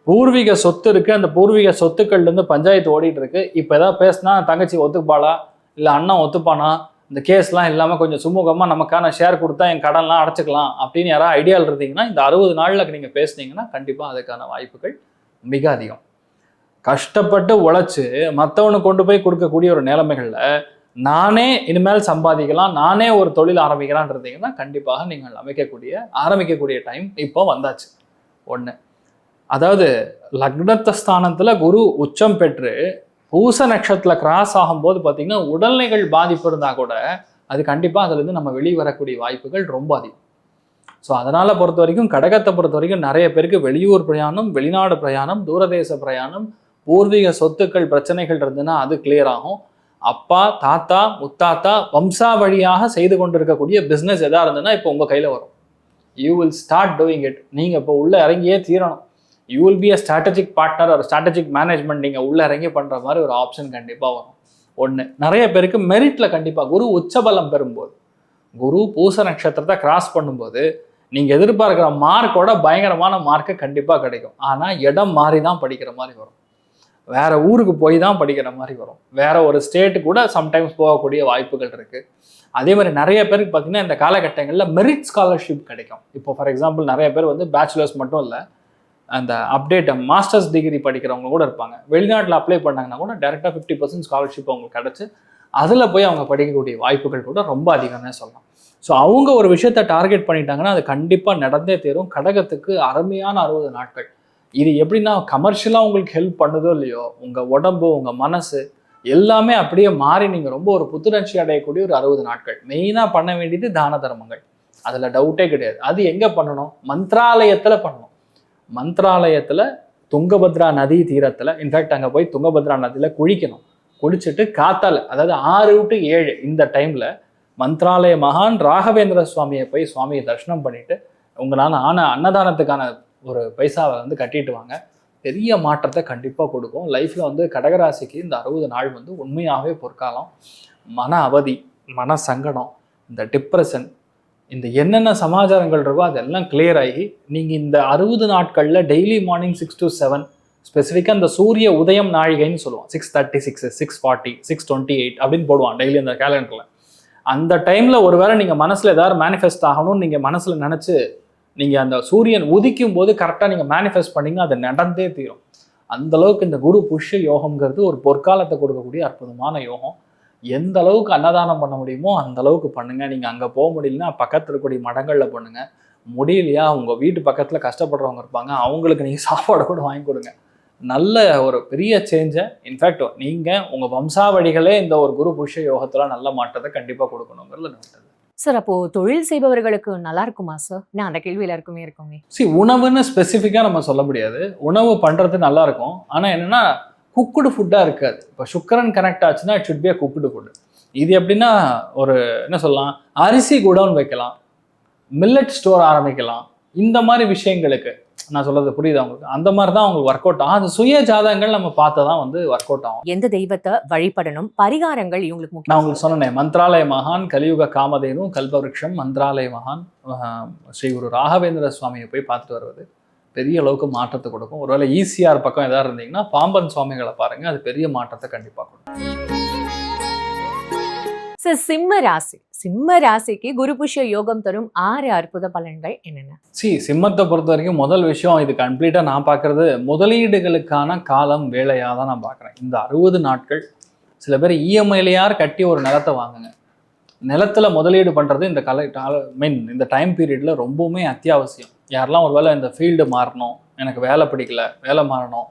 Speaker 2: பூர்வீக சொத்து இருக்கு, அந்த பூர்வீக சொத்துக்கள்லேருந்து பஞ்சாயத்து ஓடிட்டு இருக்கு. இப்போ ஏதாவது பேசினா தங்கச்சி ஒத்துப்பாளா இல்லை அண்ணன் ஒத்துப்பானா, இந்த கேஸ்லாம் இல்லாமல் கொஞ்சம் சுமூகமாக நமக்கான ஷேர் கொடுத்தா என் கடன்லாம் அடைச்சிக்கலாம் அப்படின்னு யாராவது ஐடியாவில் இருந்தீங்கன்னா இந்த 60 நாளில் நீங்கள் பேசுனீங்கன்னா கண்டிப்பாக அதுக்கான வாய்ப்புகள் மிக அதிகம். கஷ்டப்பட்டு உழைச்சி மற்றவனுக்கு கொண்டு போய் கொடுக்கக்கூடிய ஒரு நிலைமைகளில் நானே இனிமேல் சம்பாதிக்கலாம், நானே ஒரு தொழில் ஆரம்பிக்கலான் இருந்தீங்கன்னா கண்டிப்பாக நீங்கள் ஆரம்பிக்கக்கூடிய டைம் இப்போ வந்தாச்சு. ஒன்று. அதாவது லக்னத்த ஸ்தானத்தில் குரு உச்சம் பெற்று பூச நட்சத்திரத்தில் கிராஸ் ஆகும்போது பார்த்தீங்கன்னா உடல்நிலைகள் பாதிப்பு இருந்தால் கூட அது கண்டிப்பாக அதுலேருந்து நம்ம வெளியே வரக்கூடிய வாய்ப்புகள் ரொம்ப அதிகம். ஸோ அதனால் பொறுத்த வரைக்கும், கடகத்தை பொறுத்த வரைக்கும் நிறைய பேருக்கு வெளியூர் பிரயாணம், வெளிநாடு பிரயாணம், தூரதேச பிரயாணம், பூர்வீக சொத்துக்கள் பிரச்சனைகள் இருந்ததுன்னா அது கிளியர் ஆகும். அப்பா, தாத்தா, முத்தாத்தா வம்சா வழியாக செய்து கொண்டிருக்கக்கூடிய பிஸ்னஸ் எதாக இருந்ததுன்னா இப்போ உங்கள் கையில் வரும். You will start doing it. நீங்கள் இப்போ உள்ளே இறங்கியே தீரணும். You will be a strategic partner, ஒரு ஸ்ட்ராட்டஜிக் மேனேஜ்மெண்ட் நீங்கள் உள்ளே இறங்கி பண்ணுற மாதிரி ஒரு ஆப்ஷன் கண்டிப்பாக வரும். ஒன்று. நிறைய பேருக்கு மெரிட்டில் கண்டிப்பாக குரு உச்சபலம் பெறும்போது, குரு பூச நட்சத்திரத்தை கிராஸ் பண்ணும்போது நீங்கள் எதிர்பார்க்குற மார்க்கோட பயங்கரமான மார்க்கு கண்டிப்பாக கிடைக்கும். ஆனால் இடம் மாறி தான் படிக்கிற மாதிரி வரும், வேற ஊருக்கு போய் தான் படிக்கிற மாதிரி வரும், வேற ஒரு ஸ்டேட்டு கூட சம்டைம்ஸ் போகக்கூடிய வாய்ப்புகள் இருக்குது. அதே மாதிரி நிறைய பேருக்கு பார்த்தீங்கன்னா இந்த காலகட்டங்களில் மெரிட் ஸ்காலர்ஷிப் கிடைக்கும். இப்போ ஃபார் எக்ஸாம்பிள் நிறைய பேர் வந்து பேச்சுலர்ஸ் மட்டும் இல்லை, அந்த அப்டேட் மாஸ்டர்ஸ் டிகிரி படிக்கிறவங்க கூட இருப்பாங்க. வெளிநாட்டில் அப்ளை பண்ணாங்கன்னா கூட டேரெக்டாக 50% ஸ்காலர்ஷிப் அவங்களுக்கு கிடச்சி அதில் போய் அவங்க படிக்கக்கூடிய வாய்ப்புகள் கூட ரொம்ப அதிகம்னே சொல்லலாம். ஸோ அவங்க ஒரு விஷயத்தை டார்கெட் பண்ணிட்டாங்கன்னா அது கண்டிப்பாக நடந்தே தீரும். கடகத்துக்கு அருமையான 60 நாட்கள். இது எப்படின்னா கமர்ஷியலாக உங்களுக்கு ஹெல்ப் பண்ணுதோ இல்லையோ, உங்கள் உடம்பு, உங்கள் மனசு எல்லாமே அப்படியே மாறி நீங்கள் ரொம்ப ஒரு புத்துணர்ச்சி அடையக்கூடிய ஒரு 60 நாட்கள். மெயினாக பண்ண வேண்டியது தான தர்மங்கள், அதில் டவுட்டே கிடையாது. அது எங்கே பண்ணணும்? மந்த்ராலயத்தில் பண்ணணும். மந்த்ராலயத்தில் துங்கபத்ரா நதி தீரத்தில், இன்ஃபேக்ட் அங்கே போய் துங்கபத்ரா நதியில் குளிக்கணும். குளிச்சுட்டு காத்தால, அதாவது 6 to 7 இந்த டைமில் மந்த்ராலய மகான் ராகவேந்திர சுவாமியை போய் சுவாமியை தரிசனம் பண்ணிட்டு உங்களால் அன்னதானத்துக்கான ஒரு பைசாவை வந்து கட்டிட்டு வாங்க. பெரிய மாற்றத்தை கண்டிப்பாக கொடுக்கும். லைஃப்பில் வந்து கடகராசிக்கு இந்த 60 நாள் வந்து உண்மையாகவே பொற்காலம். மன அவதி, மன சங்கடம், இந்த டிப்ரெஷன், இந்த என்னென்ன சமாச்சாரங்கள் இருக்கோ அதெல்லாம் கிளியர் ஆகி நீங்கள் இந்த 60 நாட்களில் டெய்லி மார்னிங் 6 to 7 ஸ்பெசிஃபிக்காக இந்த சூரிய உதயம் நாழிகைன்னு சொல்லுவோம். 6:36, 6:40, 6:28 அப்படின்னு போடுவான் டெய்லி அந்த கேலண்டரில். அந்த டைமில் ஒருவேளை நீங்கள் மனசில் ஏதாவது மேனிஃபெஸ்ட் ஆகணும்னு நீங்கள் மனசில் நினச்சி நீங்கள் அந்த சூரியன் உதிக்கும் போது கரெக்டாக நீங்கள் மேனிஃபெஸ்ட் பண்ணிங்கன்னா அது நடந்தே தீரும். அந்தளவுக்கு இந்த குரு புஷ்ய யோகம்ங்கிறது ஒரு பொற்காலத்தை கொடுக்கக்கூடிய அற்புதமான யோகம். எந்த அளவுக்கு அன்னதானம் பண்ண முடியுமோ அந்த அளவுக்கு பண்ணுங்கள். நீங்கள் அங்கே போக முடியலன்னா பக்கத்தில் இருக்கக்கூடிய மடங்களில் பண்ணுங்கள். முடியலையா உங்கள் வீட்டு பக்கத்தில் கஷ்டப்படுறவங்க இருப்பாங்க, அவங்களுக்கு நீங்கள் சாப்பாடு கூட வாங்கி கொடுங்க. நல்ல ஒரு பெரிய சேஞ்சை, இன்ஃபேக்ட் நீங்கள் உங்கள் வம்சாவழிகளே இந்த ஒரு குரு புஷ்ய யோகத்தில் நல்ல மாற்றத்தை கண்டிப்பாக கொடுக்கணுங்கிறது நோட்டது.
Speaker 1: சார் அப்போ தொழில் செய்பவர்களுக்கு நல்லா இருக்குமா சார்? நான் அந்த கேள்வி எல்லாருக்குமே இருக்குமே.
Speaker 2: உணவுன்னு ஸ்பெசிஃபிக்காக நம்ம சொல்ல முடியாது. உணவு பண்ணுறது நல்லா இருக்கும், ஆனால் என்னென்னா குக்குடு ஃபுட்டாக இருக்காது. இப்போ சுக்கரன் கனெக்ட் ஆச்சுன்னா it should be a cooked food. இது எப்படின்னா ஒரு என்ன சொல்லலாம், அரிசி குடோன் வைக்கலாம், மில்லட் ஸ்டோர் ஆரம்பிக்கலாம். இந்த மாதிரி விஷயங்களுக்கு நான் சொல்றது புரியுது அவங்களுக்கு, அந்த மாதிரி தான் அவங்களுக்கு ஒர்க் அவுட் ஆகும். அது சுய ஜாதகங்கள் நம்ம பார்த்து தான் வந்து ஒர்க் அவுட் ஆகும்.
Speaker 1: எந்த தெய்வத்தை வழிபடணும், பரிகாரங்கள் இவங்களுக்கு முக்கியம்?
Speaker 2: நான் உங்களுக்கு சொன்னேன், மந்த்ராலய மகான், கலியுக காமதேனு, கல்பவருஷம், மந்த்ராலய மகான், ஸ்ரீ குரு ராகவேந்திர சுவாமியை போய் பார்த்துட்டு வருவது பெரிய அளவுக்கு மாற்றத்தை கொடுக்கும். ஒருவேளை ஈசிஆர் பக்கம் ஏதாவது இருந்தீங்கன்னா பாம்பன் சுவாமிகளை பாருங்க, அது பெரிய மாற்றத்தை கண்டிப்பாக கொடுக்கும்.
Speaker 1: சார் சிம்ம ராசிக்கு குரு புஷ்ய யோகம் தரும் 6 அற்புத பலன்கள் என்னென்ன?
Speaker 2: சிம்மத்தை பொறுத்த வரைக்கும் முதல் விஷயம், இது கம்ப்ளீட்டாக நான் பார்க்குறது முதலீடுகளுக்கான காலம் வேலையாக தான் நான் பார்க்குறேன். இந்த 60 நாட்கள் சில பேர் இஎம்ஐலையார் கட்டி ஒரு நிலத்தை வாங்குங்க. நிலத்தில் முதலீடு பண்ணுறது இந்த டைம் பீரியடில் ரொம்பவுமே அத்தியாவசியம். யாரெல்லாம் ஒரு வேளை இந்த ஃபீல்டு மாறணும், எனக்கு வேலை பிடிக்கல, வேலை மாறணும்,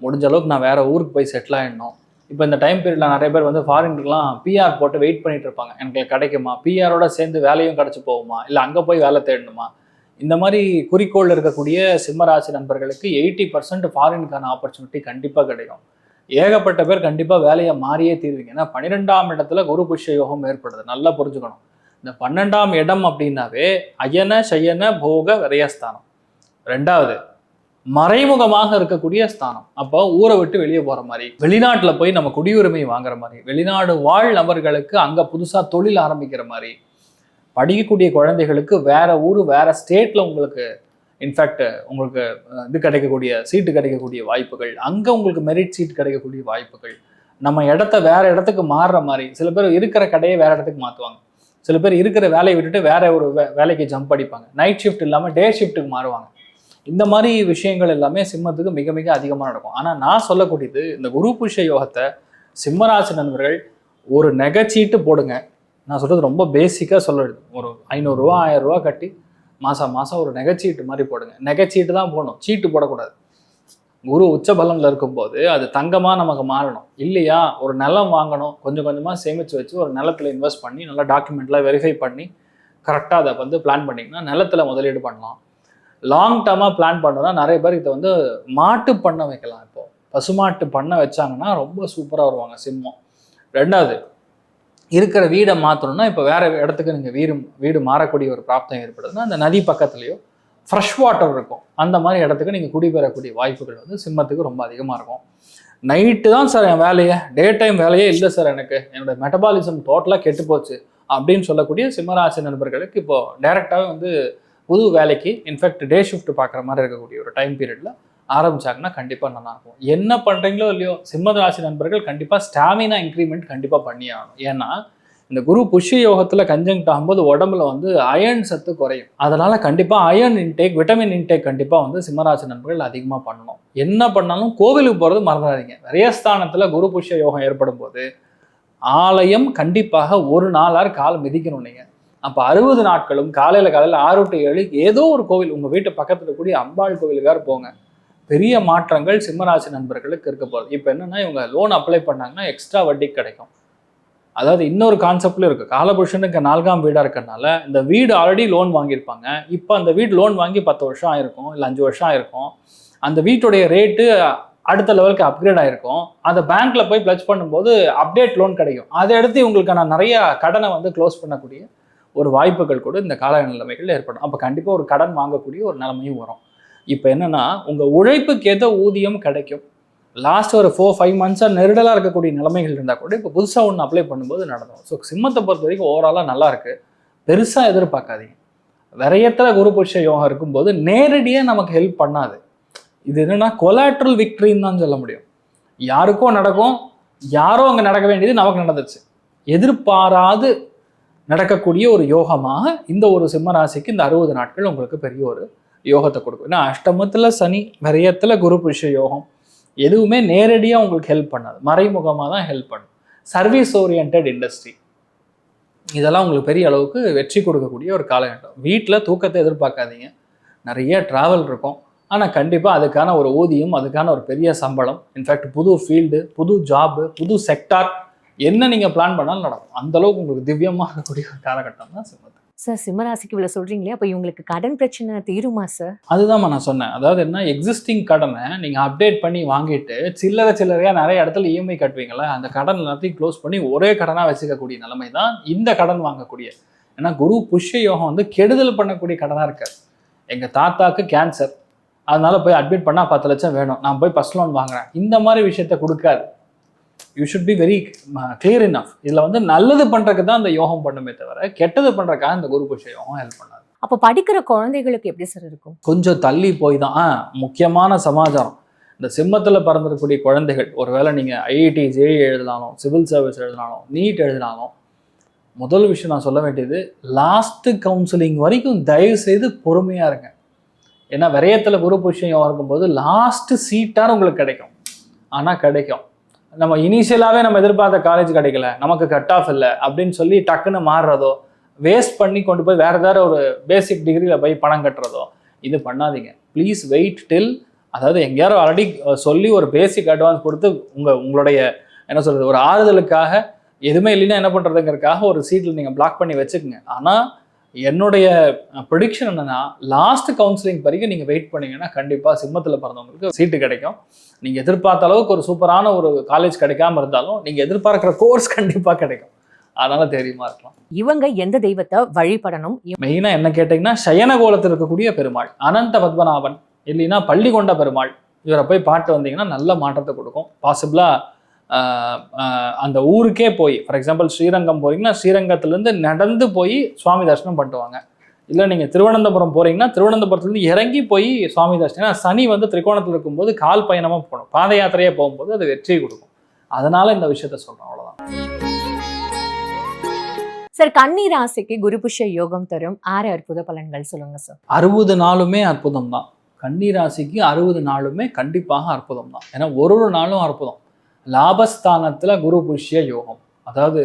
Speaker 2: முடிஞ்ச அளவுக்கு நான் வேறு ஊருக்கு போய் செட்டில் ஆகிடணும். இப்போ இந்த டைம் பீரியடில் நிறைய பேர் வந்து ஃபாரின்லாம் பிஆர் போட்டு வெயிட் பண்ணிட்டு இருப்பாங்க, எனக்கு கிடைக்குமா, பிஆரோட சேர்ந்து வேலையும் கிடச்சி போகுமா, இல்லை அங்கே போய் வேலை தேடணுமா. இந்த மாதிரி குறிக்கோள் இருக்கக்கூடிய சிம்மராசி நண்பர்களுக்கு 80% ஃபாரினுக்கான ஆப்பர்ச்சுனிட்டி கண்டிப்பாக கிடைக்கும். ஏகப்பட்ட பேர் கண்டிப்பாக வேலையை மாறியே தீர்வீங்க. ஏன்னா 12ஆம் இடத்துல குரு புஷ்ய யோகம் ஏற்படுது, நல்லா புரிஞ்சுக்கணும். இந்த 12ஆம் இடம் அப்படின்னாவே அயன சயன போக விரயஸ்தானம். 2வது மறைமுகமாக இருக்கக்கூடிய ஸ்தானம். அப்போ ஊரை விட்டு வெளியே போகிற மாதிரி, வெளிநாட்டில் போய் நம்ம குடியுரிமை வாங்குற மாதிரி, வெளிநாடு வாழ் நபர்களுக்கு அங்கே புதுசாக தொழில் ஆரம்பிக்கிற மாதிரி, படிக்கக்கூடிய குழந்தைகளுக்கு வேற ஊர் வேற ஸ்டேட்டில் உங்களுக்கு இன்ஃபேக்ட் உங்களுக்கு இது கிடைக்கக்கூடிய சீட்டு கிடைக்கக்கூடிய வாய்ப்புகள், அங்கே உங்களுக்கு மெரிட் சீட் கிடைக்கக்கூடிய வாய்ப்புகள், நம்ம இடத்த வேற இடத்துக்கு மாறுற மாதிரி. சில பேர் இருக்கிற கடையை வேற இடத்துக்கு மாற்றுவாங்க, சில பேர் இருக்கிற வேலையை விட்டுட்டு வேற ஒரு வேலைக்கு ஜம்ப் அடிப்பாங்க, நைட் ஷிஃப்ட் இல்லாமல் டே ஷிஃப்ட்டுக்கு மாறுவாங்க. இந்த மாதிரி விஷயங்கள் எல்லாமே சிம்மத்துக்கு மிக மிக அதிகமாக நடக்கும். ஆனால் நான் சொல்லக்கூடியது, இந்த குரு புஷ்ய யோகத்தை சிம்மராசி நண்பர்கள் ஒரு நகைச்சீட்டு போடுங்க. நான் சொல்கிறது ரொம்ப பேசிக்காக சொல்லுது, ஒரு 500 ரூபா 1000 ரூபா கட்டி மாதம் ஒரு நகைச்சீட்டு மாதிரி போடுங்க. நகைச்சீட்டு தான் போடணும், சீட்டு போடக்கூடாது. குரு உச்ச பலனில் இருக்கும்போது அது தங்கமாக நமக்கு மாறணும். இல்லையா ஒரு நிலம் வாங்கணும், கொஞ்சம் கொஞ்சமாக சேமித்து வச்சு ஒரு நிலத்தில் இன்வெஸ்ட் பண்ணி நல்லா டாக்குமெண்ட்லாம் வெரிஃபை பண்ணி கரெக்டாக அதை வந்து பிளான் பண்ணிங்கன்னா நிலத்தில் முதலீடு பண்ணலாம். லாங் டர்மாக பிளான் பண்ணோன்னா நிறைய பேர் இதை வந்து மாட்டு பண்ண வைக்கலாம். இப்போது பசுமாட்டு பண்ண வச்சாங்கன்னா ரொம்ப சூப்பராக வருவாங்க சிம்மம். 2வது இருக்கிற வீடை மாற்றணும்னா, இப்போ வேறு இடத்துக்கு நீங்கள் வீடு மாறக்கூடிய ஒரு பிராப்தம் ஏற்படுதுன்னா, அந்த நதி பக்கத்துலேயோ ஃப்ரெஷ் வாட்டர் இருக்கும், அந்த மாதிரி இடத்துக்கு நீங்கள் குடிபெறக்கூடிய வாய்ப்புகள் வந்து சிம்மத்துக்கு ரொம்ப அதிகமாக இருக்கும். நைட்டு தான் சார் என் வேலையை, டே டைம் வேலையே இல்லை சார், எனக்கு என்னோடய மெட்டபாலிசம் டோட்டலாக கெட்டு போச்சு அப்படின்னு சொல்லக்கூடிய சிம்மராசி நண்பர்களுக்கு இப்போது டைரெக்டாகவே வந்து புது வேலைக்கு இன்ஃபேக்ட் டே ஷிஃப்ட் பார்க்குற மாதிரி இருக்கக்கூடிய ஒரு டைம் பீரியடில் ஆரம்பிச்சாங்கன்னா கண்டிப்பாக நல்லாயிருக்கும். என்ன பண்ணுறீங்களோ இல்லையோ சிம்மராசி நண்பர்கள் கண்டிப்பாக ஸ்டாமினா இன்க்ரிமெண்ட் கண்டிப்பாக பண்ணி ஆகணும். ஏன்னா இந்த குரு புஷ்ய யோகத்தில் கன்ஜங்க்ட் ஆகும்போது உடம்புல வந்து அயர்ன் சத்து குறையும். அதனால் கண்டிப்பாக அயர்ன் இன்டேக், விட்டமின் இன்டேக் கண்டிப்பாக வந்து சிம்மராசி நண்பர்கள் அதிகமாக பண்ணணும். என்ன பண்ணாலும் கோவிலுக்கு போகிறது மறந்துடாதீங்க. விரயஸ்தானத்தில் குரு புஷ்ய யோகம் ஏற்படும் போது ஆலயம் கண்டிப்பாக ஒரு நாளார் கால் மிதிக்கணும் நீங்கள். அப்போ 60 நாட்களும் காலையில் 6 to 7 ஏதோ ஒரு கோவில், உங்கள் வீட்டு பக்கத்தில் கூடிய அம்பாள் கோவிலுக்காக போங்க. பெரிய மாற்றங்கள் சிம்மராசி நண்பர்களுக்கு இருக்க போகுது. இப்போ என்னென்னா, இவங்க லோன் அப்ளை பண்ணாங்கன்னா எக்ஸ்ட்ரா வட்டி கிடைக்கும். அதாவது இன்னொரு கான்செப்ட்ல இருக்குது, காலபுருஷனுக்கு 4ஆம் வீடாக இருக்கிறதுனால இந்த வீடு ஆல்ரெடி லோன் வாங்கியிருப்பாங்க. இப்போ அந்த வீடு லோன் வாங்கி 10 வருஷம் ஆயிருக்கும், இல்லை 5 வருஷம் ஆயிருக்கும். அந்த வீட்டுடைய ரேட்டு அடுத்த லெவலுக்கு அப்கிரேட் ஆகிருக்கும். அதை பேங்க்கில் போய் ப்ளச் பண்ணும்போது அப்டேட் லோன் கிடைக்கும். அதை எடுத்து இவங்களுக்கான நிறைய கடனை வந்து க்ளோஸ் பண்ணக்கூடிய ஒரு வாய்ப்புகள் கூட இந்த கால நிலைமைகள் ஏற்படும். அப்போ கண்டிப்பாக ஒரு கடன் வாங்கக்கூடிய ஒரு நிலைமையும் வரும். இப்போ என்னென்னா, உங்கள் உழைப்புக்கு ஏற்ற ஊதியம் கிடைக்கும். லாஸ்ட் ஒரு 4-5 மந்த்ஸாக நெருடலாக இருக்கக்கூடிய நிலைமைகள் இருந்தால் கூட இப்போ புதுசாக ஒன்று அப்ளை பண்ணும்போது நடக்கும். ஸோ சிம்மத்தை பொறுத்த வரைக்கும் ஓவராலாக நல்லா இருக்குது, பெருசாக எதிர்பார்க்காதீங்க. விரயத்தில் குரு புஷ்ய யோகம் இருக்கும்போது நேரடியாக நமக்கு ஹெல்ப் பண்ணாது. இது என்னென்னா கொலாட்ரல் விக்ட்ரின்னு தான் சொல்ல முடியும். யாருக்கோ நடக்கும், யாரோ அங்கே நடக்க வேண்டியது நமக்கு நடந்துச்சு. எதிர்பாராது நடக்கக்கூடிய ஒரு யோகமாக இந்த ஒரு சிம்மராசிக்கு இந்த 60 நாட்கள் உங்களுக்கு பெரிய ஒரு யோகத்தை கொடுக்கும். ஏன்னா அஷ்டமத்தில் சனி, விரயத்தில் குரு புஷ்ய யோகம் எதுவுமே நேரடியாக உங்களுக்கு ஹெல்ப் பண்ணாது, மறைமுகமாக தான் ஹெல்ப் பண்ணும். சர்வீஸ் ஓரியன்ட் இண்டஸ்ட்ரி இதெல்லாம் உங்களுக்கு பெரிய அளவுக்கு வெற்றி கொடுக்கக்கூடிய ஒரு காலகட்டம். வீட்டில் தூக்கத்தை எதிர்பார்க்காதீங்க, நிறைய ட்ராவல் இருக்கும், ஆனால் கண்டிப்பாக அதுக்கான ஒரு ஊதியம், அதுக்கான ஒரு பெரிய சம்பளம், இன்ஃபேக்ட் புது ஃபீல்டு, புது ஜாப்பு, புது செக்டார், என்ன நீங்கள் பிளான் பண்ணாலும் நடக்கும். அந்தளவுக்கு உங்களுக்கு திவ்யமாக இருக்கக்கூடிய ஒரு காலகட்டம் தான் சிம்மத்து.
Speaker 1: சார் சிம்மராசிக்கு இவ்வளோ சொல்கிறீங்களே, அப்போ இவங்களுக்கு கடன் பிரச்சனை தீருமா சார்?
Speaker 2: அதுதான் நான் சொன்னேன். அதாவது என்ன, எக்ஸிஸ்டிங் கடனை நீங்கள் அப்டேட் பண்ணி வாங்கிட்டு சில்லறையாக நிறைய இடத்துல இஎம்ஐ கட்டுவீங்களா, அந்த கடன் எல்லாத்தையும் க்ளோஸ் பண்ணி ஒரே கடனாக வச்சுக்கக்கூடிய நிலைமை தான் இந்த கடன் வாங்கக்கூடிய. ஏன்னா குரு புஷ்ய யோகம் வந்து கெடுதல் பண்ணக்கூடிய கடனாக இருக்காது. எங்கள் தாத்தாக்கு கேன்சர், அதனால போய் அட்மிட் பண்ணால் 10 லட்சம் வேணும், நான் போய் பர்சனல் லோன் வாங்குறேன், இந்த மாதிரி விஷயத்த கொடுக்காது. You should be very clear enough. இதில் வந்து நல்லது பண்ணுறதுக்கு தான் இந்த யோகம் பண்ணுமே தவிர கெட்டது பண்ணுறதுக்காக இந்த குரு புஷ்ய யோகம் ஹெல்ப் பண்ணாது.
Speaker 1: அப்போ படிக்கிற குழந்தைகளுக்கு எப்படி சார் இருக்கும்?
Speaker 2: கொஞ்சம் தள்ளி போய் தான் முக்கியமான சமாச்சாரம். இந்த சிம்மத்தில் பிறந்திருக்கக்கூடிய குழந்தைகள், ஒருவேளை நீங்கள் ஐஐடி ஜேஇ எழுதினாலும், சிவில் சர்வீஸ் எழுதினாலும், நீட் எழுதினாலும், முதல் விஷயம் நான் சொல்ல வேண்டியது, லாஸ்ட்டு கவுன்சிலிங் வரைக்கும் தயவு செய்து பொறுமையாக இருங்க. ஏன்னா விரயத்தில் குரு புஷ்யம் இருக்கும்போது லாஸ்ட்டு சீட்டாக உங்களுக்கு கிடைக்கும். ஆனால் கிடைக்கும். நம்ம இனிஷியலாகவே நம்ம எதிர்பார்த்த காலேஜ் கிடைக்கல, நமக்கு கட் ஆஃப் இல்லை அப்படின்னு சொல்லி டக்குன்னு மாறுறதோ, வேஸ்ட் பண்ணி கொண்டு போய் வேறு ஏதாவது ஒரு பேசிக் டிகிரியில் போய் பணம் கட்டுறதோ இது பண்ணாதீங்க. ப்ளீஸ் வெயிட் டில், அதாவது எங்கேயாரும் ஆல்ரெடி சொல்லி ஒரு பேசிக் அட்வான்ஸ் கொடுத்து உங்களுடைய என்ன சொல்கிறது, ஒரு ஆறுதலுக்காக, எதுவுமே இல்லைன்னா என்ன பண்ணுறதுங்கிறதுக்காக ஒரு சீட்டில் நீங்கள் பிளாக் பண்ணி வச்சுக்கோங்க. ஆனால் என்னுடைய ப்ரெடிக்ஷன் என்னன்னா, லாஸ்ட் கவுன்சிலிங் வரைக்கும் நீங்கள் வெயிட் பண்ணீங்கன்னா கண்டிப்பாக சிம்மத்தில் பிறந்தவங்களுக்கு சீட்டு கிடைக்கும். நீங்கள் எதிர்பார்த்த அளவுக்கு ஒரு சூப்பரான ஒரு காலேஜ் கிடைக்காம இருந்தாலும் நீங்கள் எதிர்பார்க்குற கோர்ஸ் கண்டிப்பாக கிடைக்கும். அதனால தைரியமா இருக்கலாம்.
Speaker 1: இவங்க எந்த தெய்வத்தை வழிபடணும்?
Speaker 2: மெயினாக என்ன கேட்டிங்கன்னா, சயனகோலத்தில் இருக்கக்கூடிய பெருமாள், அனந்த பத்மநாபன், இல்லைன்னா பள்ளி கொண்ட பெருமாள், இவரை போய் பாட்டு வந்தீங்கன்னா நல்ல மாற்றத்தை கொடுக்கும். பாசிபிளாக அந்த ஊருக்கே போய், ஃபார் எக்ஸாம்பிள் ஸ்ரீரங்கம் போகிறீங்கன்னா ஸ்ரீரங்கத்துலேருந்து நடந்து போய் சுவாமி தரிசனம் பண்ணிட்டுவாங்க. இல்லை நீங்கள் திருவனந்தபுரம் போகிறீங்கன்னா திருவனந்தபுரத்துலேருந்து இறங்கி போய் சுவாமி தரிசனம். ஏன்னா சனி வந்து திரிகோணத்தில் இருக்கும்போது கால் பயணமாக போகணும், பாத யாத்திரையாக போகும்போது அது வெற்றியை கொடுக்கும். அதனால இந்த விஷயத்த சொல்கிறோம், அவ்வளோதான்.
Speaker 1: சார் கன்னி ராசிக்கு குரு புஷ்ய யோகம் தரும் 6 அற்புத பலன்கள் சொல்லுங்க சார்.
Speaker 2: 60 நாளுமே அற்புதம் தான். கன்னி ராசிக்கு 60 நாளுமே கண்டிப்பாக அற்புதம் தான். ஏன்னா ஒரு நாளும் அற்புதம். லாபஸ்தானத்தில் குரு புஷ்ய யோகம், அதாவது